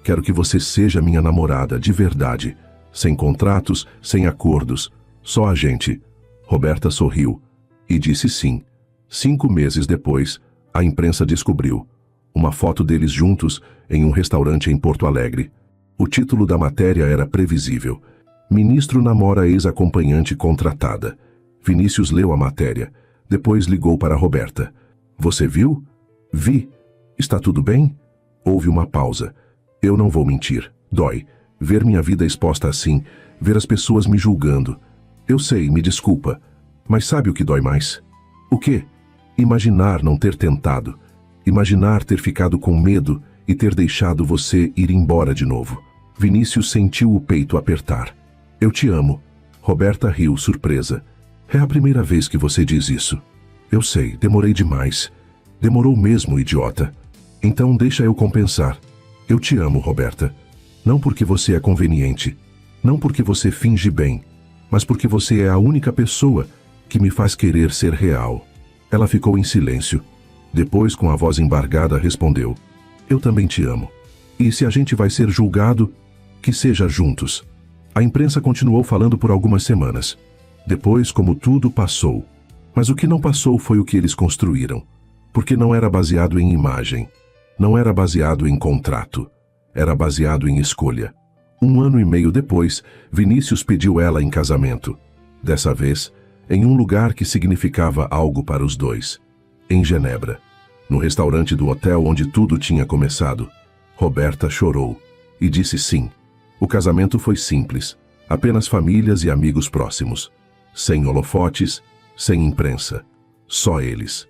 Quero que você seja minha namorada, de verdade. Sem contratos, sem acordos. Só a gente. Roberta sorriu e disse sim. 5 meses depois, a imprensa descobriu uma foto deles juntos em um restaurante em Porto Alegre. O título da matéria era previsível. Ministro namora ex-acompanhante contratada. Vinícius leu a matéria. Depois ligou para Roberta. Você viu? Vi. Está tudo bem? Houve uma pausa. Eu não vou mentir. Dói. Ver minha vida exposta assim. Ver as pessoas me julgando. Eu sei, me desculpa. Mas sabe o que dói mais? O quê? Imaginar não ter tentado. Imaginar ter ficado com medo e ter deixado você ir embora de novo. Vinícius sentiu o peito apertar. Eu te amo. Roberta riu, surpresa. É a primeira vez que você diz isso. Eu sei, demorei demais. Demorou mesmo, idiota. Então deixa eu compensar. Eu te amo, Roberta. Não porque você é conveniente. Não porque você finge bem. Mas porque você é a única pessoa que me faz querer ser real. Ela ficou em silêncio. Depois, com a voz embargada, respondeu. Eu também te amo. E se a gente vai ser julgado, que seja juntos. A imprensa continuou falando por algumas semanas. Depois, como tudo passou. Mas o que não passou foi o que eles construíram. Porque não era baseado em imagem. Não era baseado em contrato. Era baseado em escolha. 1 ano e meio depois, Vinícius pediu ela em casamento. Dessa vez, em um lugar que significava algo para os dois. Em Genebra. No restaurante do hotel onde tudo tinha começado. Roberta chorou e disse sim. O casamento foi simples. Apenas famílias e amigos próximos. Sem holofotes, sem imprensa. Só eles.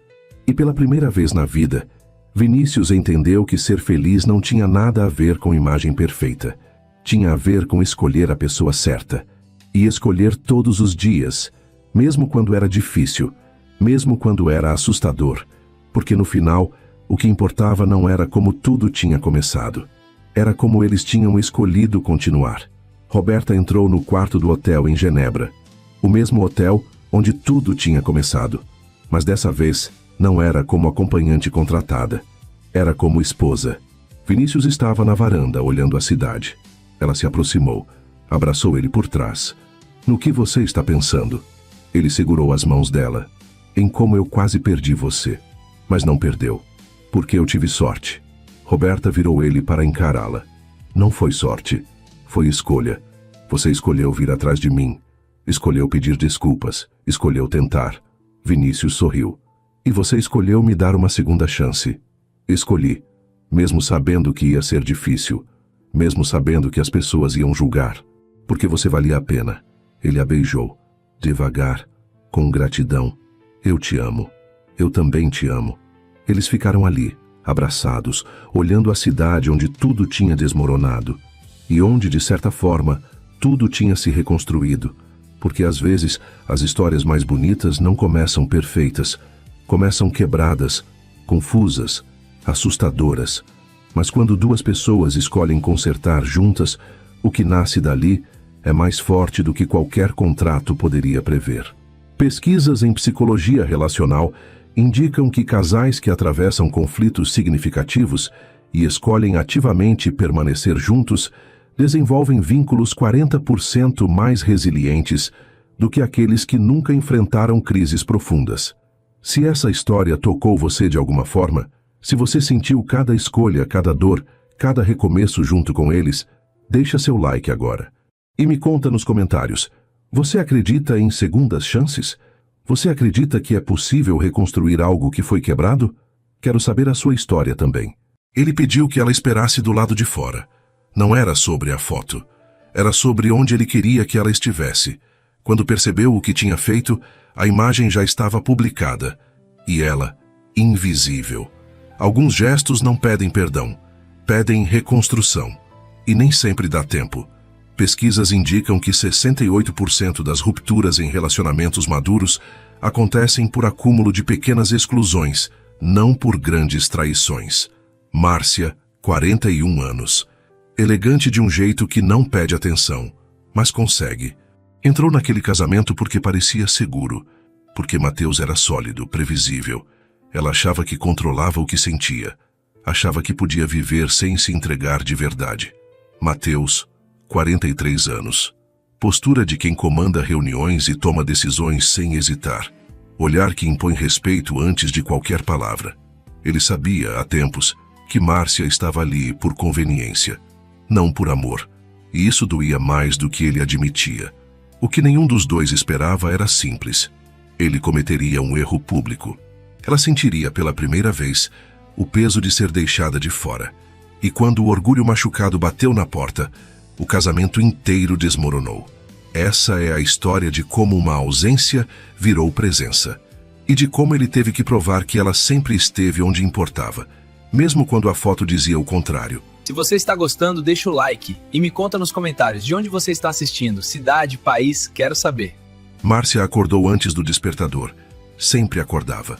E pela primeira vez na vida, Vinícius entendeu que ser feliz não tinha nada a ver com imagem perfeita. Tinha a ver com escolher a pessoa certa. E escolher todos os dias, mesmo quando era difícil, mesmo quando era assustador. Porque no final, o que importava não era como tudo tinha começado. Era como eles tinham escolhido continuar. Roberta entrou no quarto do hotel em Genebra. O mesmo hotel onde tudo tinha começado. Mas dessa vez, não era como acompanhante contratada. Era como esposa. Vinícius estava na varanda, olhando a cidade. Ela se aproximou. Abraçou ele por trás. No que você está pensando? Ele segurou as mãos dela. Em como eu quase perdi você. Mas não perdeu. Porque eu tive sorte. Roberta virou ele para encará-la. Não foi sorte. Foi escolha. Você escolheu vir atrás de mim. Escolheu pedir desculpas. Escolheu tentar. Vinícius sorriu. E você escolheu me dar uma segunda chance. Escolhi. Mesmo sabendo que ia ser difícil. Mesmo sabendo que as pessoas iam julgar. Porque você valia a pena. Ele a beijou. Devagar. Com gratidão. Eu te amo. Eu também te amo. Eles ficaram ali, abraçados, olhando a cidade onde tudo tinha desmoronado. E onde, de certa forma, tudo tinha se reconstruído. Porque às vezes, as histórias mais bonitas não começam perfeitas. Começam quebradas, confusas, assustadoras. Mas quando 2 pessoas escolhem consertar juntas, o que nasce dali é mais forte do que qualquer contrato poderia prever. Pesquisas em psicologia relacional indicam que casais que atravessam conflitos significativos e escolhem ativamente permanecer juntos desenvolvem vínculos 40% mais resilientes do que aqueles que nunca enfrentaram crises profundas. Se essa história tocou você de alguma forma, se você sentiu cada escolha, cada dor, cada recomeço junto com eles, deixa seu like agora. E me conta nos comentários, você acredita em segundas chances? Você acredita que é possível reconstruir algo que foi quebrado? Quero saber a sua história também. Ele pediu que ela esperasse do lado de fora. Não era sobre a foto. Era sobre onde ele queria que ela estivesse. Quando percebeu o que tinha feito, a imagem já estava publicada. E ela, invisível. Alguns gestos não pedem perdão. Pedem reconstrução. E nem sempre dá tempo. Pesquisas indicam que 68% das rupturas em relacionamentos maduros acontecem por acúmulo de pequenas exclusões, não por grandes traições. Márcia, 41 anos. Elegante de um jeito que não pede atenção, mas consegue. Entrou naquele casamento porque parecia seguro, porque Mateus era sólido, previsível. Ela achava que controlava o que sentia. Achava que podia viver sem se entregar de verdade. Mateus, 43 anos. Postura de quem comanda reuniões e toma decisões sem hesitar. Olhar que impõe respeito antes de qualquer palavra. Ele sabia, há tempos, que Márcia estava ali por conveniência, não por amor. E isso doía mais do que ele admitia. O que nenhum dos dois esperava era simples. Ele cometeria um erro público. Ela sentiria pela primeira vez o peso de ser deixada de fora. E quando o orgulho machucado bateu na porta, o casamento inteiro desmoronou. Essa é a história de como uma ausência virou presença. E de como ele teve que provar que ela sempre esteve onde importava, mesmo quando a foto dizia o contrário. Se você está gostando, deixa o like e me conta nos comentários de onde você está assistindo, cidade, país, quero saber. Márcia acordou antes do despertador. Sempre acordava.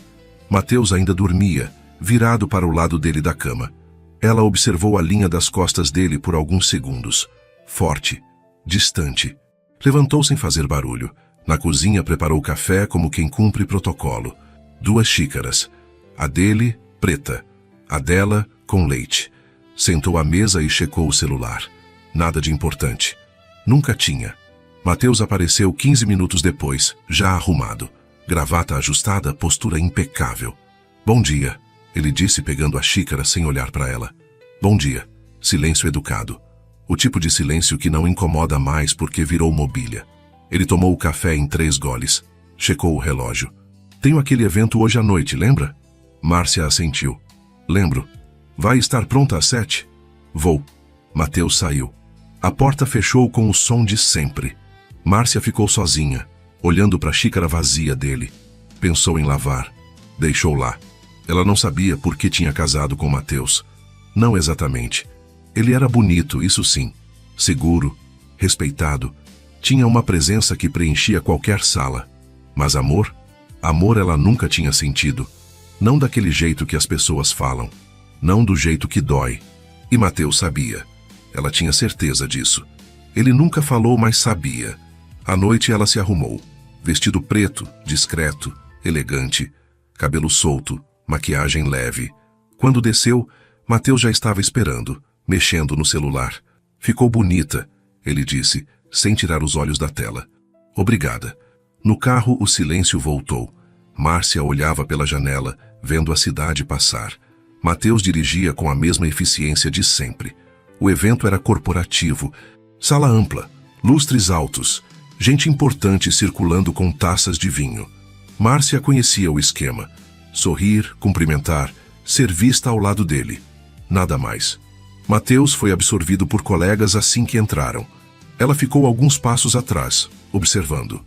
Mateus ainda dormia, virado para o lado dele da cama. Ela observou a linha das costas dele por alguns segundos. Forte, distante. Levantou sem fazer barulho. Na cozinha preparou café como quem cumpre protocolo. 2 xícaras. A dele, preta. A dela, com leite. Sentou à mesa e checou o celular. Nada de importante. Nunca tinha. Mateus apareceu 15 minutos depois, já arrumado. Gravata ajustada, postura impecável. Bom dia, ele disse pegando a xícara sem olhar para ela. Bom dia. Silêncio educado. O tipo de silêncio que não incomoda mais porque virou mobília. Ele tomou o café em 3 goles. Checou o relógio. Tenho aquele evento hoje à noite, lembra? Márcia assentiu. Lembro. Vai estar pronta às 7? Vou. Mateus saiu. A porta fechou com o som de sempre. Márcia ficou sozinha, olhando para a xícara vazia dele. Pensou em lavar. Deixou lá. Ela não sabia por que tinha casado com Mateus. Não exatamente. Ele era bonito, isso sim. Seguro, respeitado. Tinha uma presença que preenchia qualquer sala. Mas amor? Amor ela nunca tinha sentido. Não daquele jeito que as pessoas falam. Não do jeito que dói. E Mateus sabia. Ela tinha certeza disso. Ele nunca falou, mas sabia. À noite ela se arrumou. Vestido preto, discreto, elegante. Cabelo solto, maquiagem leve. Quando desceu, Mateus já estava esperando, mexendo no celular. Ficou bonita, ele disse, sem tirar os olhos da tela. Obrigada. No carro o silêncio voltou. Márcia olhava pela janela, vendo a cidade passar. Mateus dirigia com a mesma eficiência de sempre. O evento era corporativo. Sala ampla, lustres altos, gente importante circulando com taças de vinho. Márcia conhecia o esquema. Sorrir, cumprimentar, ser vista ao lado dele. Nada mais. Mateus foi absorvido por colegas assim que entraram. Ela ficou alguns passos atrás, observando.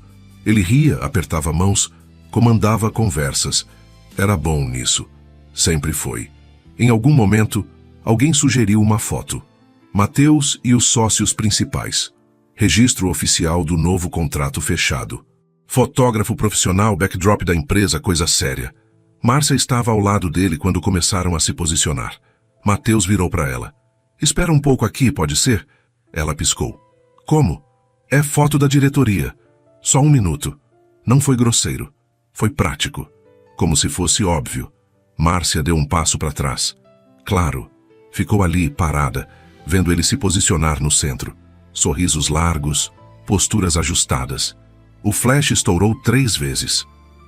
Ele ria, apertava mãos, comandava conversas. Era bom nisso. Sempre foi. Em algum momento, alguém sugeriu uma foto. Mateus e os sócios principais. Registro oficial do novo contrato fechado. Fotógrafo profissional, backdrop da empresa, coisa séria. Márcia estava ao lado dele quando começaram a se posicionar. Mateus virou para ela. Espera um pouco aqui, pode ser? Ela piscou. Como? É foto da diretoria. Só 1 minuto. Não foi grosseiro. Foi prático. Como se fosse óbvio. Márcia deu um passo para trás. Claro. Ficou ali, parada, vendo ele se posicionar no centro. Sorrisos largos, posturas ajustadas. O flash estourou 3 vezes.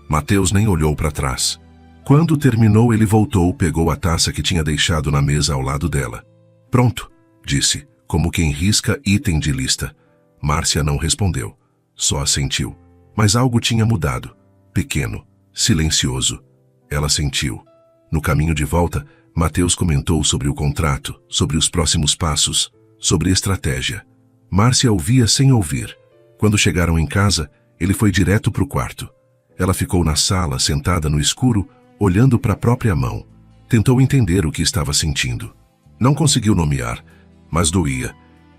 Mateus nem olhou para trás. Quando terminou, ele voltou, pegou a taça que tinha deixado na mesa ao lado dela. Pronto, disse, como quem risca item de lista. Márcia não respondeu. Só assentiu. Mas algo tinha mudado. Pequeno, silencioso. Ela sentiu. No caminho de volta, Mateus comentou sobre o contrato, sobre os próximos passos, sobre estratégia. Márcia ouvia sem ouvir. Quando chegaram em casa, ele foi direto para o quarto. Ela ficou na sala, sentada no escuro, olhando para a própria mão. Tentou entender o que estava sentindo. Não conseguiu nomear, mas doía.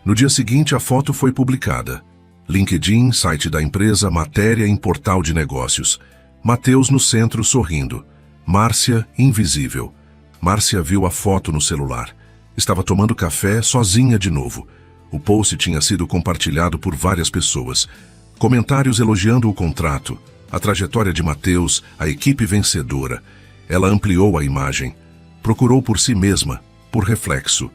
No dia seguinte, a foto foi publicada. LinkedIn, site da empresa, matéria em portal de negócios. Mateus no centro, sorrindo. Márcia, invisível. Márcia viu a foto no celular. Estava tomando café, sozinha de novo. O post tinha sido compartilhado por várias pessoas. Comentários elogiando o contrato, a trajetória de Mateus, a equipe vencedora. Ela ampliou a imagem. Procurou por si mesma, por reflexo.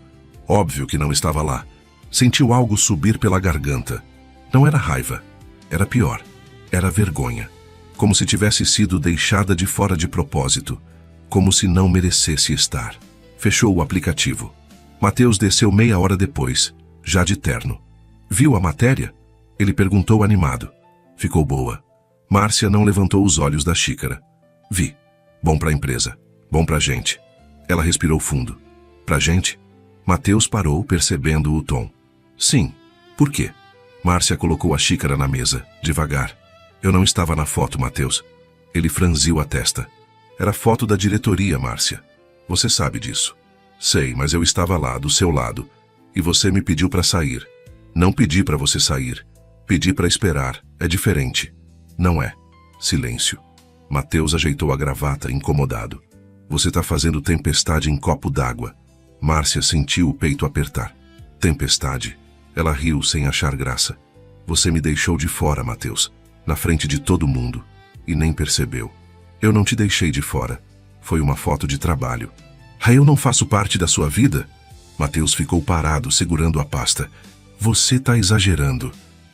Óbvio que não estava lá. Sentiu algo subir pela garganta. Não era raiva. Era pior. Era vergonha. Como se tivesse sido deixada de fora de propósito. Como se não merecesse estar. Fechou o aplicativo. Mateus desceu meia hora depois, já de terno. Viu a matéria? Ele perguntou animado. Ficou boa. Márcia não levantou os olhos da xícara. Vi. Bom pra empresa. Bom pra gente. Ela respirou fundo. Pra gente? Mateus parou, percebendo o tom. Sim. Por quê? Márcia colocou a xícara na mesa, devagar. Eu não estava na foto, Mateus. Ele franziu a testa. Era foto da diretoria, Márcia. Você sabe disso. Sei, mas eu estava lá, do seu lado. E você me pediu para sair. Não pedi para você sair. Pedi para esperar. É diferente. Não é. Silêncio. Mateus ajeitou a gravata, incomodado. Você tá fazendo tempestade em copo d'água. Márcia sentiu o peito apertar. Tempestade. Ela riu sem achar graça. Você me deixou de fora, Mateus. Na frente de todo mundo. E nem percebeu. Eu não te deixei de fora. Foi uma foto de trabalho. Ah, eu não faço parte da sua vida? Mateus ficou parado, segurando a pasta. Você tá exagerando.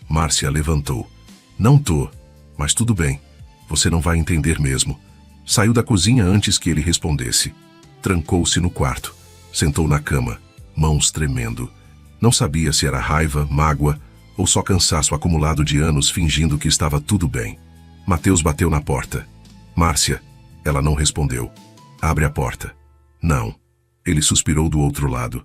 Márcia levantou. Não tô. Mas tudo bem. Você não vai entender mesmo. Saiu da cozinha antes que ele respondesse. Trancou-se no quarto. Sentou na cama, mãos tremendo. Não sabia se era raiva, mágoa ou só cansaço acumulado de anos fingindo que estava tudo bem. Mateus bateu na porta. Márcia. Ela não respondeu. Abre a porta. Não. Ele suspirou do outro lado.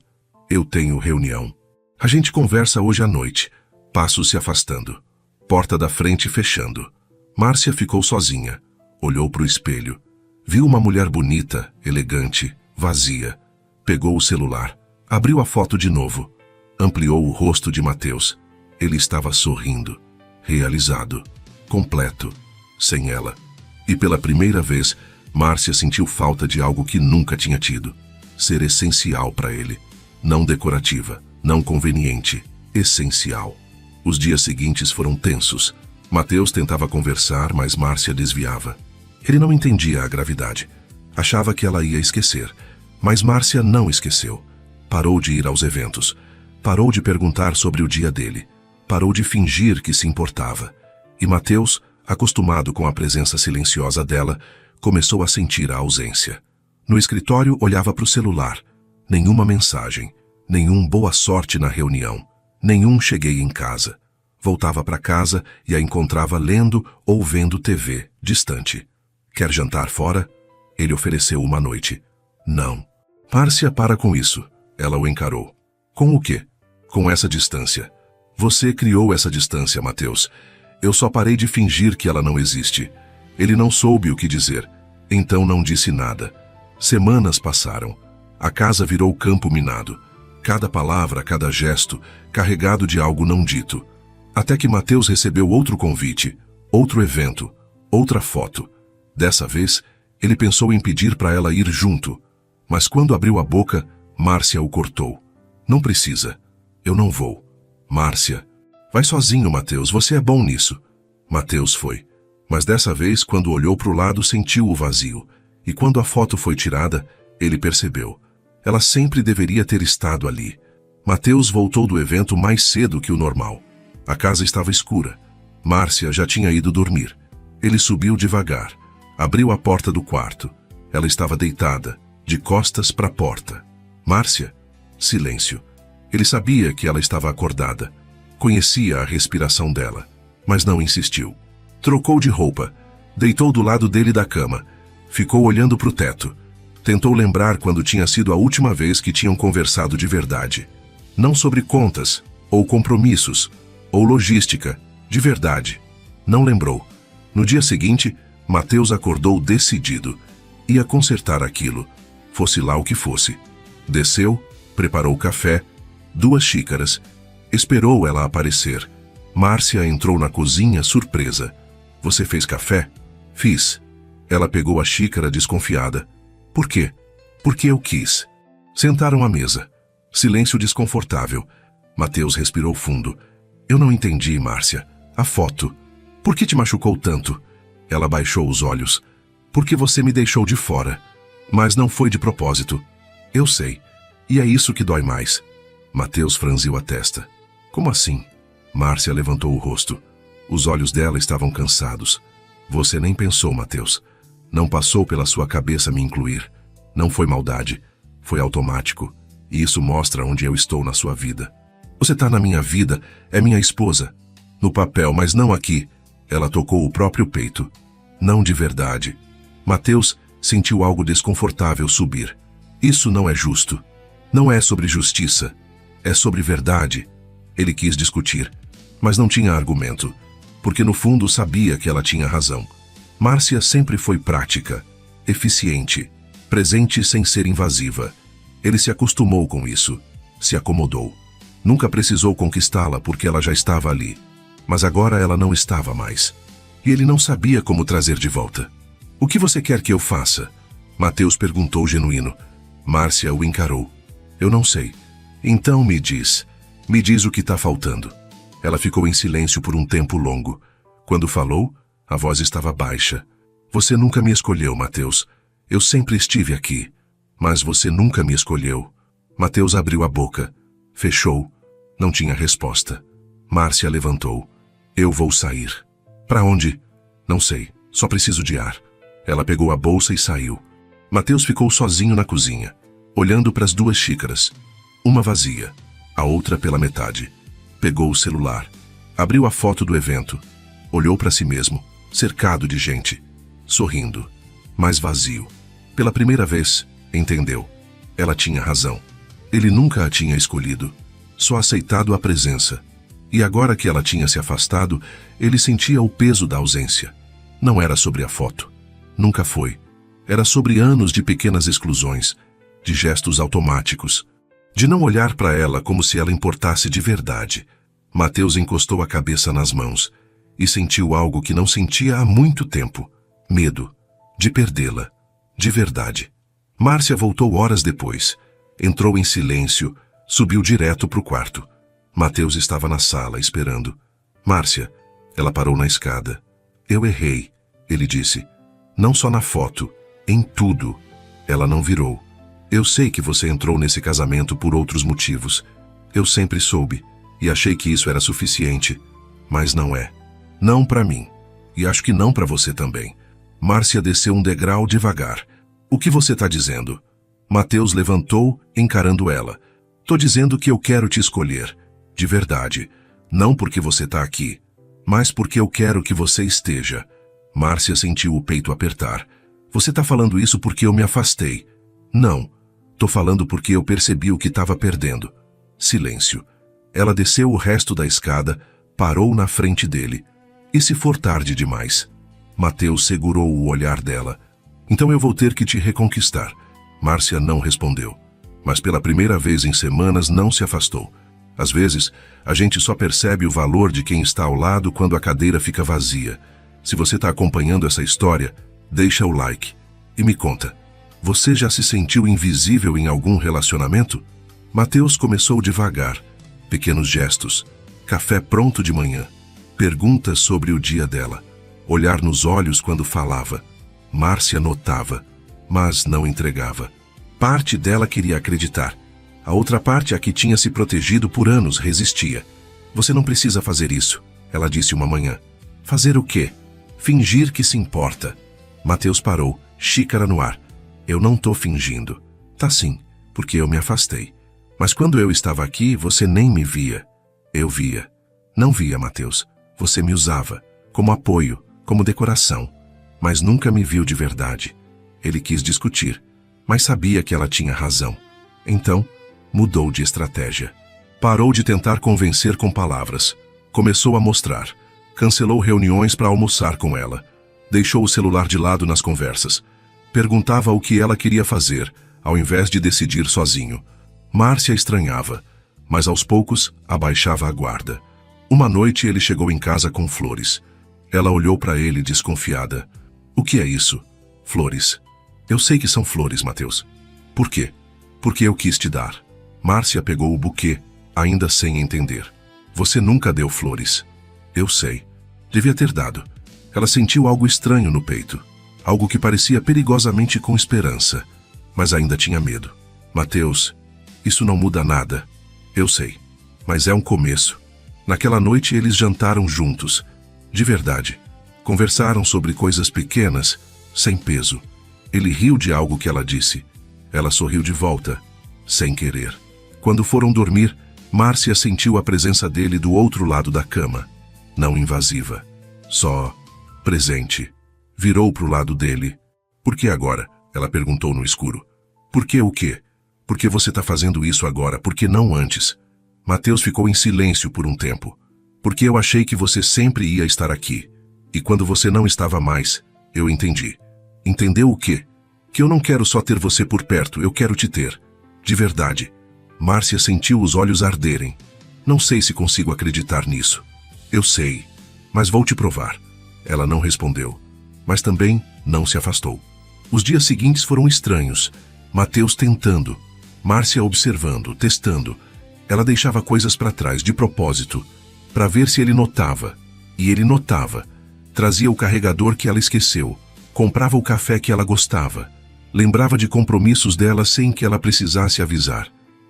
Eu tenho reunião. A gente conversa hoje à noite. Passos se afastando. Porta da frente fechando. Márcia ficou sozinha. Olhou para o espelho. Viu uma mulher bonita, elegante, vazia. Pegou o celular. Abriu a foto de novo. Ampliou o rosto de Mateus. Ele estava sorrindo. Realizado. Completo. Sem ela. E pela primeira vez, Márcia sentiu falta de algo que nunca tinha tido. Ser essencial para ele. Não decorativa, não conveniente. Essencial. Os dias seguintes foram tensos. Mateus tentava conversar, mas Márcia desviava. Ele não entendia a gravidade. Achava que ela ia esquecer. Mas Márcia não esqueceu. Parou de ir aos eventos. Parou de perguntar sobre o dia dele. Parou de fingir que se importava. E Mateus, acostumado com a presença silenciosa dela, começou a sentir a ausência. No escritório, olhava para o celular. Nenhuma mensagem. Nenhum boa sorte na reunião. Nenhum cheguei em casa. Voltava para casa e a encontrava lendo ou vendo TV, distante. Quer jantar fora? Ele ofereceu uma noite. Não. Márcia, para com isso. Ela o encarou. Com o quê? Com essa distância. Você criou essa distância, Mateus. Eu só parei de fingir que ela não existe. Ele não soube o que dizer. Então não disse nada. Semanas passaram. A casa virou campo minado. Cada palavra, cada gesto, carregado de algo não dito. Até que Mateus recebeu outro convite, outro evento, outra foto. Dessa vez, ele pensou em pedir para ela ir junto. Mas quando abriu a boca, Márcia o cortou. Não precisa. Eu não vou. Márcia. Vai sozinho, Mateus, você é bom nisso. Mateus foi. Mas dessa vez, quando olhou para o lado, sentiu o vazio. E quando a foto foi tirada, ele percebeu. Ela sempre deveria ter estado ali. Mateus voltou do evento mais cedo que o normal. A casa estava escura. Márcia já tinha ido dormir. Ele subiu devagar. Abriu a porta do quarto. Ela estava deitada, de costas para a porta. Márcia? Silêncio. Ele sabia que ela estava acordada. Conhecia a respiração dela, mas não insistiu. Trocou de roupa. Deitou do lado dele da cama. Ficou olhando para o teto. Tentou lembrar quando tinha sido a última vez que tinham conversado de verdade. Não sobre contas, ou compromissos, ou logística, de verdade. Não lembrou. No dia seguinte, Mateus acordou decidido. Ia consertar aquilo, fosse lá o que fosse. Desceu, preparou o café, 2 xícaras. Esperou ela aparecer. Márcia entrou na cozinha surpresa. Você fez café? Fiz. Ela pegou a xícara desconfiada. Por quê? Porque eu quis. Sentaram à mesa. Silêncio desconfortável. Mateus respirou fundo. Eu não entendi, Márcia. A foto. Por que te machucou tanto? Ela baixou os olhos. Porque você me deixou de fora. Mas não foi de propósito. Eu sei. E é isso que dói mais. Mateus franziu a testa. Como assim? Márcia levantou o rosto. Os olhos dela estavam cansados. Você nem pensou, Mateus. Não passou pela sua cabeça me incluir. Não foi maldade. Foi automático. E isso mostra onde eu estou na sua vida. Você está na minha vida, é minha esposa. No papel, mas não aqui. Ela tocou o próprio peito. Não de verdade. Mateus sentiu algo desconfortável subir. Isso não é justo. Não é sobre justiça. É sobre verdade. Ele quis discutir, mas não tinha argumento, porque no fundo sabia que ela tinha razão. Márcia sempre foi prática, eficiente, presente sem ser invasiva. Ele se acostumou com isso, se acomodou. Nunca precisou conquistá-la porque ela já estava ali. Mas agora ela não estava mais. E ele não sabia como trazer de volta. O que você quer que eu faça? Mateus perguntou genuíno. Márcia o encarou. Eu não sei. Então me diz o que está faltando. Ela ficou em silêncio por um tempo longo. Quando falou, a voz estava baixa. Você nunca me escolheu, Mateus. Eu sempre estive aqui. Mas você nunca me escolheu. Mateus abriu a boca. Fechou. Não tinha resposta. Márcia levantou. Eu vou sair. Para onde? Não sei. Só preciso de ar. Ela pegou a bolsa e saiu. Mateus ficou sozinho na cozinha, olhando para as duas xícaras. Uma vazia, a outra pela metade. Pegou o celular. Abriu a foto do evento. Olhou para si mesmo, cercado de gente. Sorrindo, mas vazio. Pela primeira vez, entendeu. Ela tinha razão. Ele nunca a tinha escolhido. Só aceitado a presença. E agora que ela tinha se afastado, ele sentia o peso da ausência. Não era sobre a foto. Nunca foi. Era sobre anos de pequenas exclusões, de gestos automáticos, de não olhar para ela como se ela importasse de verdade. Mateus encostou a cabeça nas mãos e sentiu algo que não sentia há muito tempo. Medo. De perdê-la. De verdade. Márcia voltou horas depois. Entrou em silêncio, subiu direto para o quarto. Mateus estava na sala, esperando. Márcia. Ela parou na escada. Eu errei, ele disse. Não só na foto, em tudo. Ela não virou. Eu sei que você entrou nesse casamento por outros motivos. Eu sempre soube, e achei que isso era suficiente. Mas não é. Não para mim. E acho que não para você também. Márcia desceu um degrau devagar. O que você está dizendo? Mateus levantou, encarando ela. Tô dizendo que eu quero te escolher. De verdade. Não porque você está aqui, mas porque eu quero que você esteja. Márcia sentiu o peito apertar. Você está falando isso porque eu me afastei. Não. Tô falando porque eu percebi o que estava perdendo. Silêncio. Ela desceu o resto da escada, parou na frente dele. E se for tarde demais? Mateus segurou o olhar dela. Então eu vou ter que te reconquistar. Márcia não respondeu. Mas pela primeira vez em semanas não se afastou. Às vezes, a gente só percebe o valor de quem está ao lado quando a cadeira fica vazia. Se você está acompanhando essa história, deixa o like. E me conta, você já se sentiu invisível em algum relacionamento? Mateus começou devagar. Pequenos gestos. Café pronto de manhã. Perguntas sobre o dia dela. Olhar nos olhos quando falava. Márcia notava, mas não entregava. Parte dela queria acreditar. A outra parte, a que tinha se protegido por anos, resistia. Você não precisa fazer isso, ela disse uma manhã. Fazer o quê? Fingir que se importa. Mateus parou, xícara no ar. Eu não tô fingindo. Tá sim, porque eu me afastei. Mas quando eu estava aqui, você nem me via. Eu via. Não via, Mateus. Você me usava, como apoio, como decoração. Mas nunca me viu de verdade. Ele quis discutir, mas sabia que ela tinha razão. Então, mudou de estratégia. Parou de tentar convencer com palavras. Começou a mostrar. Cancelou reuniões para almoçar com ela. Deixou o celular de lado nas conversas. Perguntava o que ela queria fazer, ao invés de decidir sozinho. Márcia estranhava, mas aos poucos abaixava a guarda. Uma noite ele chegou em casa com flores. Ela olhou para ele desconfiada. O que é isso? Flores. Eu sei que são flores, Mateus. Por quê? Porque eu quis te dar. Márcia pegou o buquê, ainda sem entender. Você nunca deu flores. Eu sei. Devia ter dado. Ela sentiu algo estranho no peito. Algo que parecia perigosamente com esperança. mas ainda tinha medo. Mateus, isso não muda nada. Eu sei, mas é um começo. Naquela noite eles jantaram juntos, de verdade. Conversaram sobre coisas pequenas, sem peso. Ele riu de algo que ela disse. Ela sorriu de volta, sem querer. Quando foram dormir, Márcia sentiu a presença dele do outro lado da cama. Não invasiva, só presente. Virou para o lado dele. Por que agora? Ela perguntou no escuro. Por que o quê? Por que você está fazendo isso agora? Por que não antes? Mateus ficou em silêncio por um tempo. Porque eu achei que você sempre ia estar aqui. E quando você não estava mais, eu entendi. Entendeu o quê? Que eu não quero só ter você por perto, eu quero te ter. De verdade. Márcia sentiu os olhos arderem. Não sei se consigo acreditar nisso. Eu sei, mas vou te provar. Ela não respondeu, mas também não se afastou. Os dias seguintes foram estranhos. Mateus tentando, Márcia observando, testando. Ela deixava coisas para trás, de propósito, para ver se ele notava. E ele notava. Trazia o carregador que ela esqueceu. Comprava o café que ela gostava. Lembrava de compromissos dela sem que ela precisasse avisar.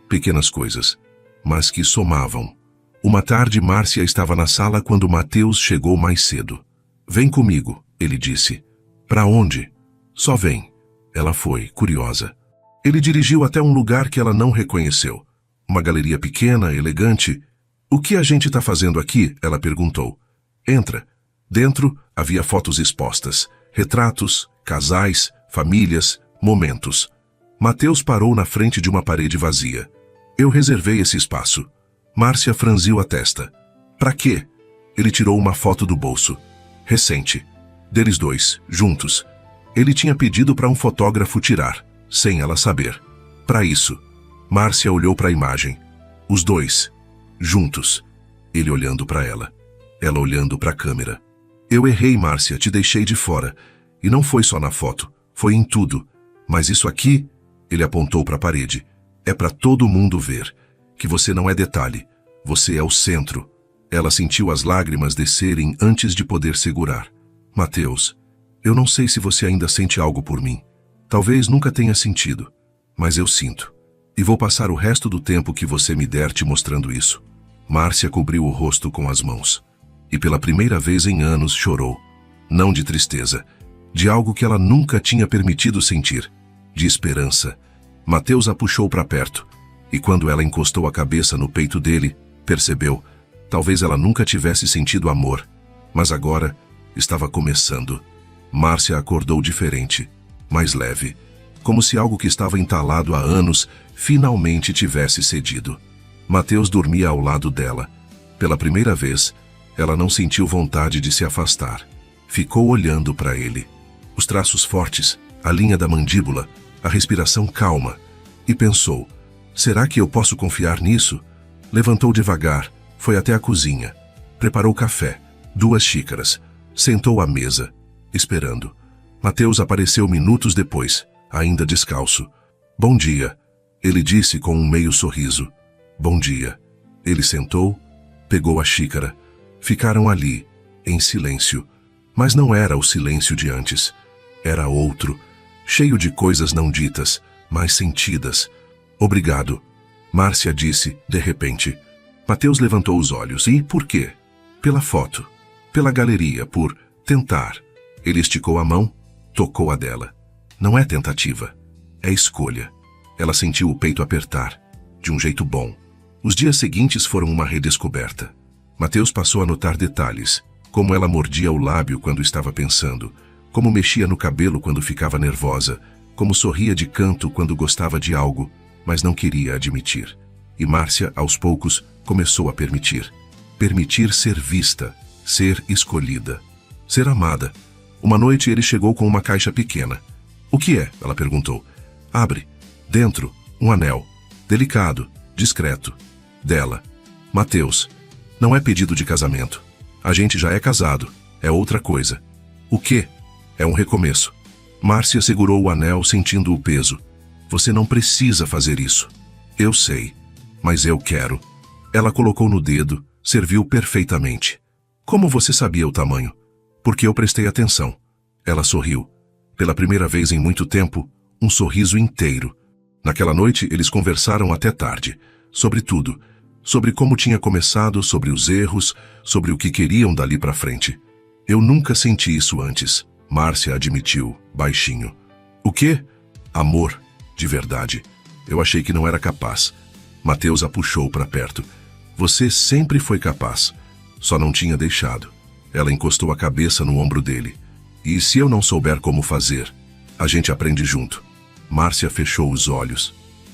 Pequenas coisas, mas que somavam. Uma tarde, Márcia estava na sala quando Mateus chegou mais cedo. Vem comigo, ele disse. Para onde? Só vem. Ela foi, curiosa. Ele dirigiu até um lugar que ela não reconheceu. Uma galeria pequena, elegante. O que a gente está fazendo aqui? Ela perguntou. Entra. Dentro havia fotos expostas. Retratos, casais, famílias, momentos. Mateus parou na frente de uma parede vazia. Eu reservei esse espaço. Márcia franziu a testa. Pra quê? Ele tirou uma foto do bolso. Recente. Deles dois, juntos. Ele tinha pedido para um fotógrafo tirar, sem ela saber. Para isso. Márcia olhou para a imagem. Os dois. Juntos. Ele olhando para ela. Ela olhando para a câmera. Eu errei, Márcia, te deixei de fora. E não foi só na foto. Foi em tudo. Mas isso aqui... Ele apontou para a parede. É para todo mundo ver. Que você não é detalhe. Você é o centro. Ela sentiu as lágrimas descerem antes de poder segurar. Mateus, eu não sei se você ainda sente algo por mim. Talvez nunca tenha sentido. Mas eu sinto. E vou passar o resto do tempo que você me der te mostrando isso. Márcia cobriu o rosto com as mãos. E pela primeira vez em anos chorou. Não de tristeza. De algo que ela nunca tinha permitido sentir. De esperança. Mateus a puxou para perto, e quando ela encostou a cabeça no peito dele, percebeu, talvez ela nunca tivesse sentido amor, mas agora estava começando. Márcia acordou diferente, mais leve, como se algo que estava entalado há anos finalmente tivesse cedido. Mateus dormia ao lado dela. Pela primeira vez, ela não sentiu vontade de se afastar. Ficou olhando para ele. Os traços fortes, a linha da mandíbula, a respiração calma, e pensou, será que eu posso confiar nisso? Levantou devagar, foi até a cozinha, preparou café, 2 xícaras, sentou à mesa, esperando. Mateus apareceu minutos depois, ainda descalço. Bom dia, ele disse com um meio sorriso. Bom dia. Ele sentou, pegou a xícara. Ficaram ali, em silêncio. Mas não era o silêncio de antes. Era outro, cheio de coisas não ditas, mas sentidas. Obrigado, Márcia disse, de repente. Mateus levantou os olhos. E por quê? Pela foto. Pela galeria, por tentar. Ele esticou a mão, tocou a dela. Não é tentativa, é escolha. Ela sentiu o peito apertar, de um jeito bom. Os dias seguintes foram uma redescoberta. Mateus passou a notar detalhes, como ela mordia o lábio quando estava pensando, como mexia no cabelo quando ficava nervosa, como sorria de canto quando gostava de algo, mas não queria admitir. E Márcia, aos poucos, começou a permitir. Permitir ser vista, ser escolhida, ser amada. Uma noite ele chegou com uma caixa pequena. O que é? Ela perguntou. Abre. Dentro, um anel. Delicado, discreto. Dela. Mateus. Não é pedido de casamento. A gente já é casado. É outra coisa. O quê? É um recomeço. Márcia segurou o anel sentindo o peso. Você não precisa fazer isso. Eu sei. Mas eu quero. Ela colocou no dedo, serviu perfeitamente. Como você sabia o tamanho? Porque eu prestei atenção. Ela sorriu. Pela primeira vez em muito tempo, um sorriso inteiro. Naquela noite, eles conversaram até tarde, sobre tudo, sobre como tinha começado, sobre os erros, sobre o que queriam dali para frente. Eu nunca senti isso antes, Márcia admitiu, baixinho. O quê? Amor, de verdade. Eu achei que não era capaz. Mateus a puxou para perto. Você sempre foi capaz, só não tinha deixado. Ela encostou a cabeça no ombro dele. E se eu não souber como fazer, a gente aprende junto. Márcia fechou os olhos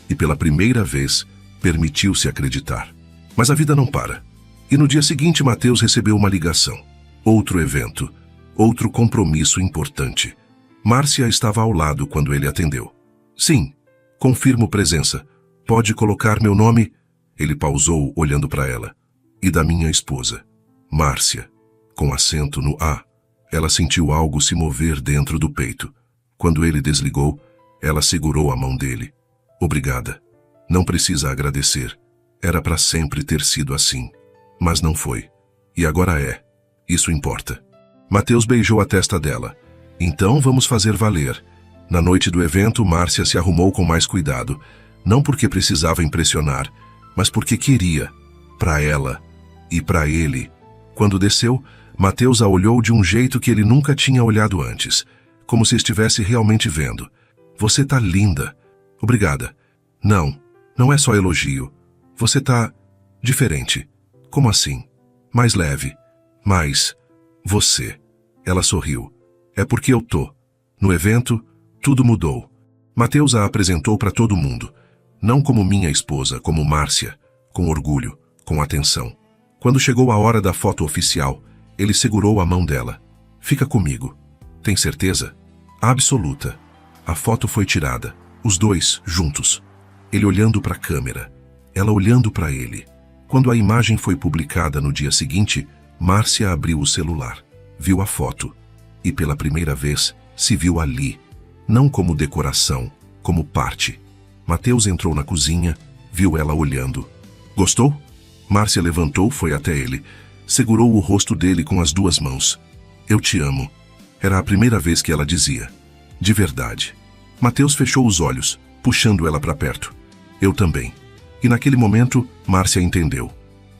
e pela primeira vez permitiu-se acreditar. Mas a vida não para. E no dia seguinte Mateus recebeu uma ligação. Outro evento, outro compromisso importante. Márcia estava ao lado quando ele atendeu. Sim, confirmo presença. Pode colocar meu nome? Ele pausou olhando para ela. E da minha esposa. Márcia, com acento no A. Ela sentiu algo se mover dentro do peito. Quando ele desligou, ela segurou a mão dele. Obrigada. Não precisa agradecer. Era para sempre ter sido assim. Mas não foi. E agora é. Isso importa. Mateus beijou a testa dela. Então vamos fazer valer. Na noite do evento, Márcia se arrumou com mais cuidado. Não porque precisava impressionar, mas porque queria. Para ela e para ele. Quando desceu, Mateus a olhou de um jeito que ele nunca tinha olhado antes. Como se estivesse realmente vendo. Você tá linda. Obrigada. Não, não é só elogio. Você tá diferente. Como assim? Mais leve. Mais você. Ela sorriu. É porque eu tô. No evento, tudo mudou. Mateus a apresentou para todo mundo. Não como minha esposa, como Márcia. Com orgulho, com atenção. Quando chegou a hora da foto oficial, ele segurou a mão dela. Fica comigo. Tem certeza? Absoluta. A foto foi tirada. Os dois, juntos. Ele olhando para a câmera. Ela olhando para ele. Quando a imagem foi publicada no dia seguinte, Márcia abriu o celular. Viu a foto. E pela primeira vez, se viu ali. Não como decoração, como parte. Mateus entrou na cozinha, viu ela olhando. Gostou? Márcia levantou, foi até ele. Segurou o rosto dele com as duas mãos. Eu te amo. Era a primeira vez que ela dizia. De verdade. Mateus fechou os olhos, puxando ela para perto. Eu também. E naquele momento, Márcia entendeu.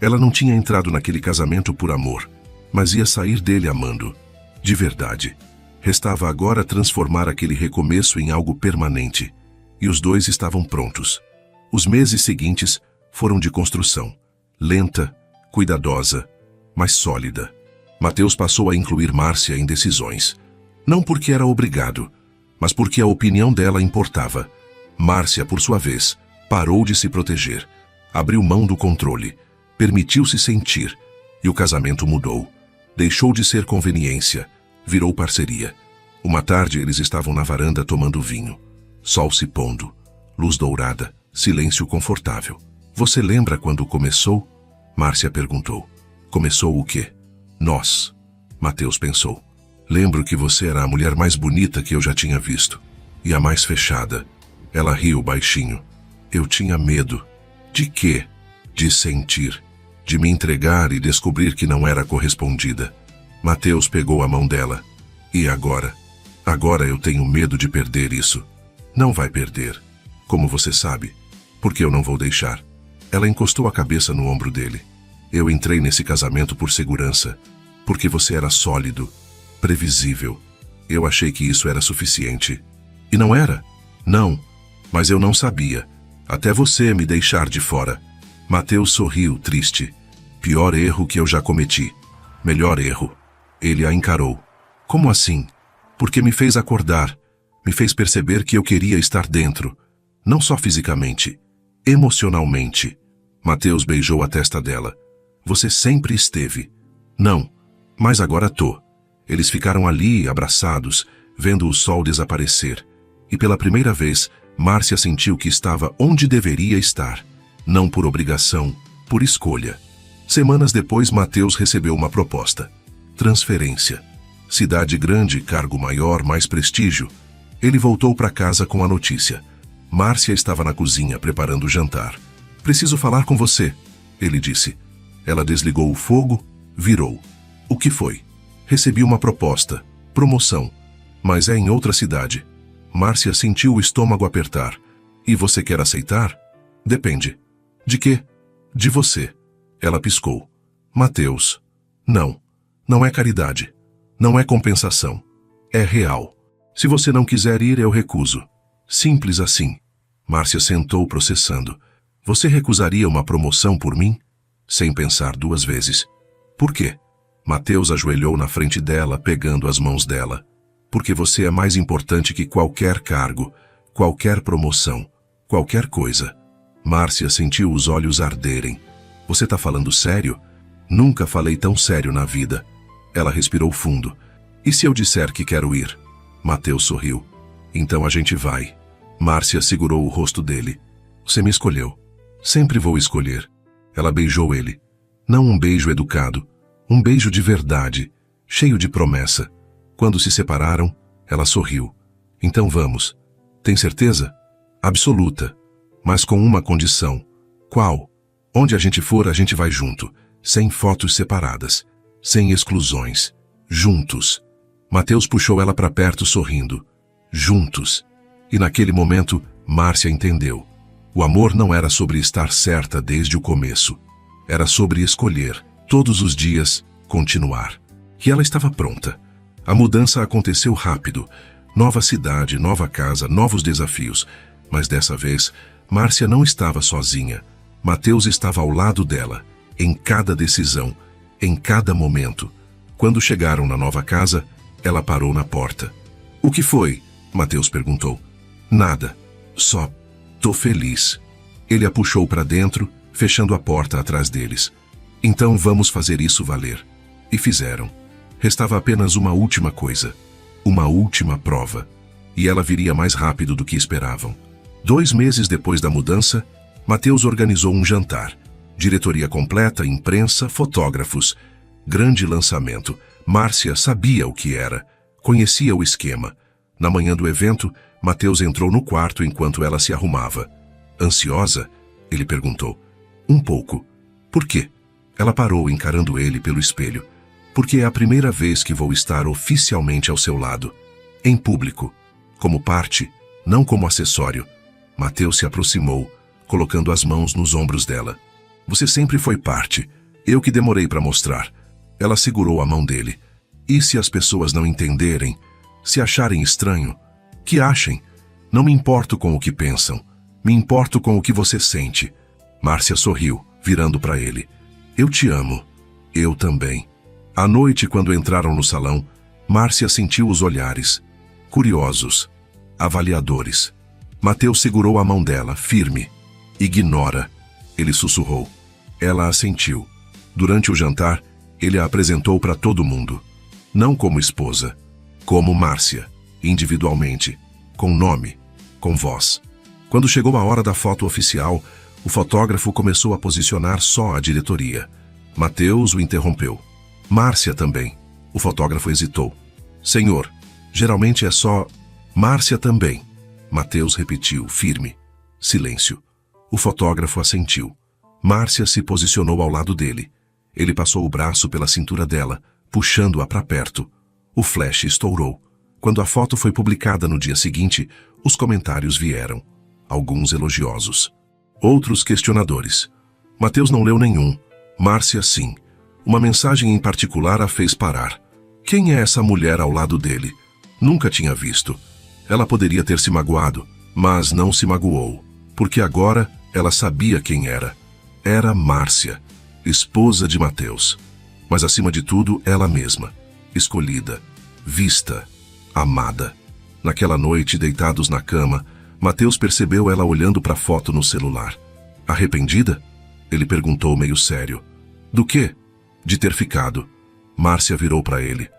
Ela não tinha entrado naquele casamento por amor, mas ia sair dele amando. De verdade. Restava agora transformar aquele recomeço em algo permanente. E os dois estavam prontos. Os meses seguintes foram de construção. Lenta, cuidadosa, mas sólida. Mateus passou a incluir Márcia em decisões. Não porque era obrigado, mas porque a opinião dela importava. Márcia, por sua vez, parou de se proteger. Abriu mão do controle. Permitiu-se sentir. E o casamento mudou. Deixou de ser conveniência. Virou parceria. Uma tarde eles estavam na varanda tomando vinho. Sol se pondo. Luz dourada. Silêncio confortável. Você lembra quando começou? Márcia perguntou. Começou o quê? Nós. Mateus pensou. Lembro que você era a mulher mais bonita que eu já tinha visto. E a mais fechada. Ela riu baixinho. Eu tinha medo. De quê? De sentir. De me entregar e descobrir que não era correspondida. Mateus pegou a mão dela. E agora? Agora eu tenho medo de perder isso. Não vai perder. Como você sabe. Porque eu não vou deixar. Ela encostou a cabeça no ombro dele. Eu entrei nesse casamento por segurança. Porque você era sólido. Previsível. Eu achei que isso era suficiente. E não era? Não. Mas eu não sabia. Até você me deixar de fora. Mateus sorriu, triste. Pior erro que eu já cometi. Melhor erro. Ele a encarou. Como assim? Porque me fez acordar. Me fez perceber que eu queria estar dentro. Não só fisicamente. Emocionalmente. Mateus beijou a testa dela. Você sempre esteve. Não. Mas agora tô. Eles ficaram ali, abraçados, vendo o sol desaparecer. E pela primeira vez, Márcia sentiu que estava onde deveria estar. Não por obrigação, por escolha. Semanas depois, Mateus recebeu uma proposta. Transferência. Cidade grande, cargo maior, mais prestígio. Ele voltou para casa com a notícia. Márcia estava na cozinha preparando o jantar. Preciso falar com você, ele disse. Ela desligou o fogo, virou. O que foi? Recebi uma proposta. Promoção. Mas é em outra cidade. Márcia sentiu o estômago apertar. E você quer aceitar? Depende. De quê? De você. Ela piscou. Mateus. Não. Não é caridade. Não é compensação. É real. Se você não quiser ir, eu recuso. Simples assim. Márcia sentou processando. Você recusaria uma promoção por mim? Sem pensar duas vezes. Por quê? Mateus ajoelhou na frente dela, pegando as mãos dela. Porque você é mais importante que qualquer cargo, qualquer promoção, qualquer coisa. Márcia sentiu os olhos arderem. Você tá falando sério? Nunca falei tão sério na vida. Ela respirou fundo. E se eu disser que quero ir? Mateus sorriu. Então a gente vai. Márcia segurou o rosto dele. Você me escolheu. Sempre vou escolher. Ela beijou ele. Não um beijo educado. Um beijo de verdade, cheio de promessa. Quando se separaram, ela sorriu. Então vamos. Tem certeza? Absoluta. Mas com uma condição. Qual? Onde a gente for, a gente vai junto. Sem fotos separadas. Sem exclusões. Juntos. Mateus puxou ela para perto sorrindo. Juntos. E naquele momento, Márcia entendeu. O amor não era sobre estar certa desde o começo. Era sobre escolher, todos os dias, continuar. E ela estava pronta. A mudança aconteceu rápido. Nova cidade, nova casa, novos desafios. Mas dessa vez, Márcia não estava sozinha. Mateus estava ao lado dela, em cada decisão, em cada momento. Quando chegaram na nova casa, ela parou na porta. O que foi? Mateus perguntou. Nada. Só tô feliz. Ele a puxou para dentro, fechando a porta atrás deles. Então vamos fazer isso valer. E fizeram. Restava apenas uma última coisa. Uma última prova. E ela viria mais rápido do que esperavam. 2 meses depois da mudança, Mateus organizou um jantar. Diretoria completa, imprensa, fotógrafos. Grande lançamento. Márcia sabia o que era. Conhecia o esquema. Na manhã do evento, Mateus entrou no quarto enquanto ela se arrumava. Ansiosa? Ele perguntou. Um pouco. Por quê? Ela parou encarando ele pelo espelho. Porque é a primeira vez que vou estar oficialmente ao seu lado. Em público. Como parte, não como acessório. Mateus se aproximou, colocando as mãos nos ombros dela. Você sempre foi parte. Eu que demorei para mostrar. Ela segurou a mão dele. E se as pessoas não entenderem? Se acharem estranho? Que achem. Não me importo com o que pensam. Me importo com o que você sente. Márcia sorriu, virando para ele. Eu te amo. Eu também. À noite, quando entraram no salão, Márcia sentiu os olhares. Curiosos. Avaliadores. Mateus segurou a mão dela, firme. Ignora. Ele sussurrou. Ela assentiu. Durante o jantar, ele a apresentou para todo mundo. Não como esposa. Como Márcia. Individualmente. Com nome. Com voz. Quando chegou a hora da foto oficial, o fotógrafo começou a posicionar só a diretoria. Mateus o interrompeu. Márcia também. O fotógrafo hesitou. Senhor, geralmente é só... Márcia também. Mateus repetiu, firme. Silêncio. O fotógrafo assentiu. Márcia se posicionou ao lado dele. Ele passou o braço pela cintura dela, puxando-a para perto. O flash estourou. Quando a foto foi publicada no dia seguinte, os comentários vieram. Alguns elogiosos. Outros questionadores. Mateus não leu nenhum. Márcia sim. Uma mensagem em particular a fez parar. Quem é essa mulher ao lado dele? Nunca tinha visto. Ela poderia ter se magoado, mas não se magoou, porque agora ela sabia quem era. Era Márcia, esposa de Mateus. Mas acima de tudo, ela mesma. Escolhida, vista, amada. Naquela noite, deitados na cama, Mateus percebeu ela olhando para a foto no celular. Arrependida? Ele perguntou meio sério. Do quê? De ter ficado. Márcia virou para ele.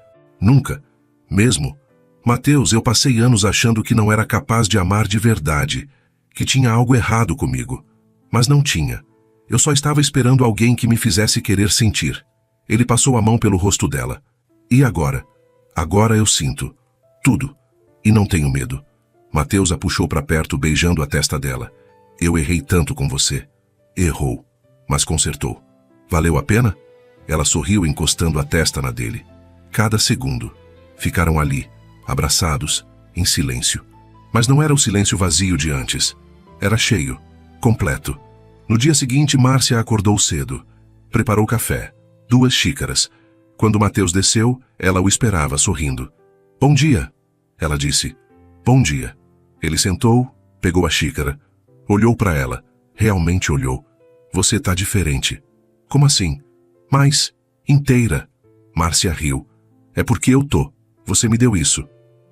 Nunca. Mesmo. Mateus, eu passei anos achando que não era capaz de amar de verdade, que tinha algo errado comigo. Mas não tinha. Eu só estava esperando alguém que me fizesse querer sentir. Ele passou a mão pelo rosto dela. E agora? Agora eu sinto. Tudo. E não tenho medo. Mateus a puxou para perto, beijando a testa dela. Eu errei tanto com você. Errou. Mas consertou. Valeu a pena? Ela sorriu, encostando a testa na dele. Cada segundo. Ficaram ali, abraçados, em silêncio. Mas não era o silêncio vazio de antes. Era cheio, completo. No dia seguinte, Márcia acordou cedo. Preparou café, 2 xícaras. Quando Mateus desceu, ela o esperava, sorrindo. "Bom dia", ela disse. "Bom dia." Ele sentou, pegou a xícara. Olhou para ela. Realmente olhou. "Você tá diferente." "Como assim?" "Mais inteira." Márcia riu. "É porque eu tô. Você me deu isso."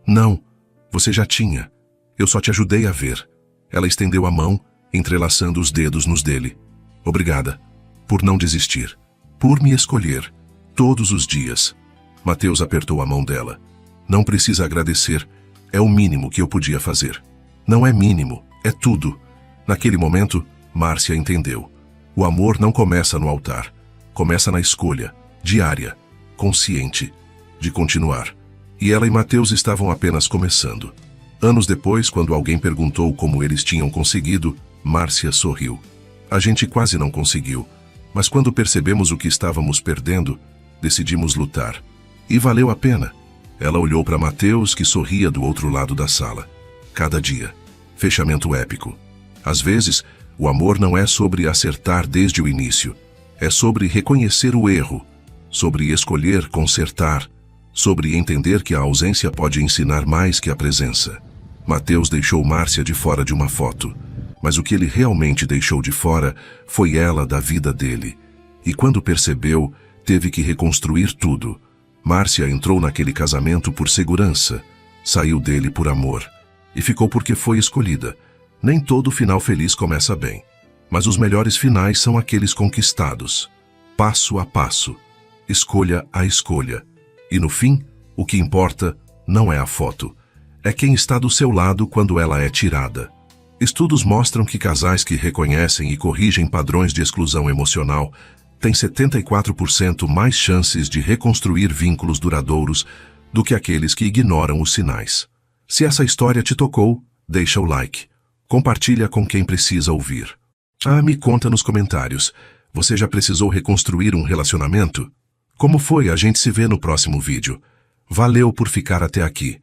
"Não, você já tinha. Eu só te ajudei a ver." Ela estendeu a mão, entrelaçando os dedos nos dele. "Obrigada. Por não desistir. Por me escolher. Todos os dias." Mateus apertou a mão dela. "Não precisa agradecer. É o mínimo que eu podia fazer." "Não é mínimo, é tudo." Naquele momento, Márcia entendeu. O amor não começa no altar. Começa na escolha, diária, consciente, de continuar. E ela e Mateus estavam apenas começando. Anos depois, quando alguém perguntou como eles tinham conseguido, Márcia sorriu. "A gente quase não conseguiu, mas quando percebemos o que estávamos perdendo, decidimos lutar. E valeu a pena." Ela olhou para Mateus, que sorria do outro lado da sala. Cada dia. Fechamento épico. Às vezes, o amor não é sobre acertar desde o início. É sobre reconhecer o erro, sobre escolher consertar, sobre entender que a ausência pode ensinar mais que a presença. Mateus deixou Márcia de fora de uma foto, mas o que ele realmente deixou de fora foi ela da vida dele. E quando percebeu, teve que reconstruir tudo. Márcia entrou naquele casamento por segurança, saiu dele por amor. E ficou porque foi escolhida. Nem todo final feliz começa bem, mas os melhores finais são aqueles conquistados. Passo a passo, escolha a escolha. E no fim, o que importa não é a foto. É quem está do seu lado quando ela é tirada. Estudos mostram que casais que reconhecem e corrigem padrões de exclusão emocional têm 74% mais chances de reconstruir vínculos duradouros do que aqueles que ignoram os sinais. Se essa história te tocou, deixa o like. Compartilha com quem precisa ouvir. Me conta nos comentários. Você já precisou reconstruir um relacionamento? Como foi? A gente se vê no próximo vídeo. Valeu por ficar até aqui.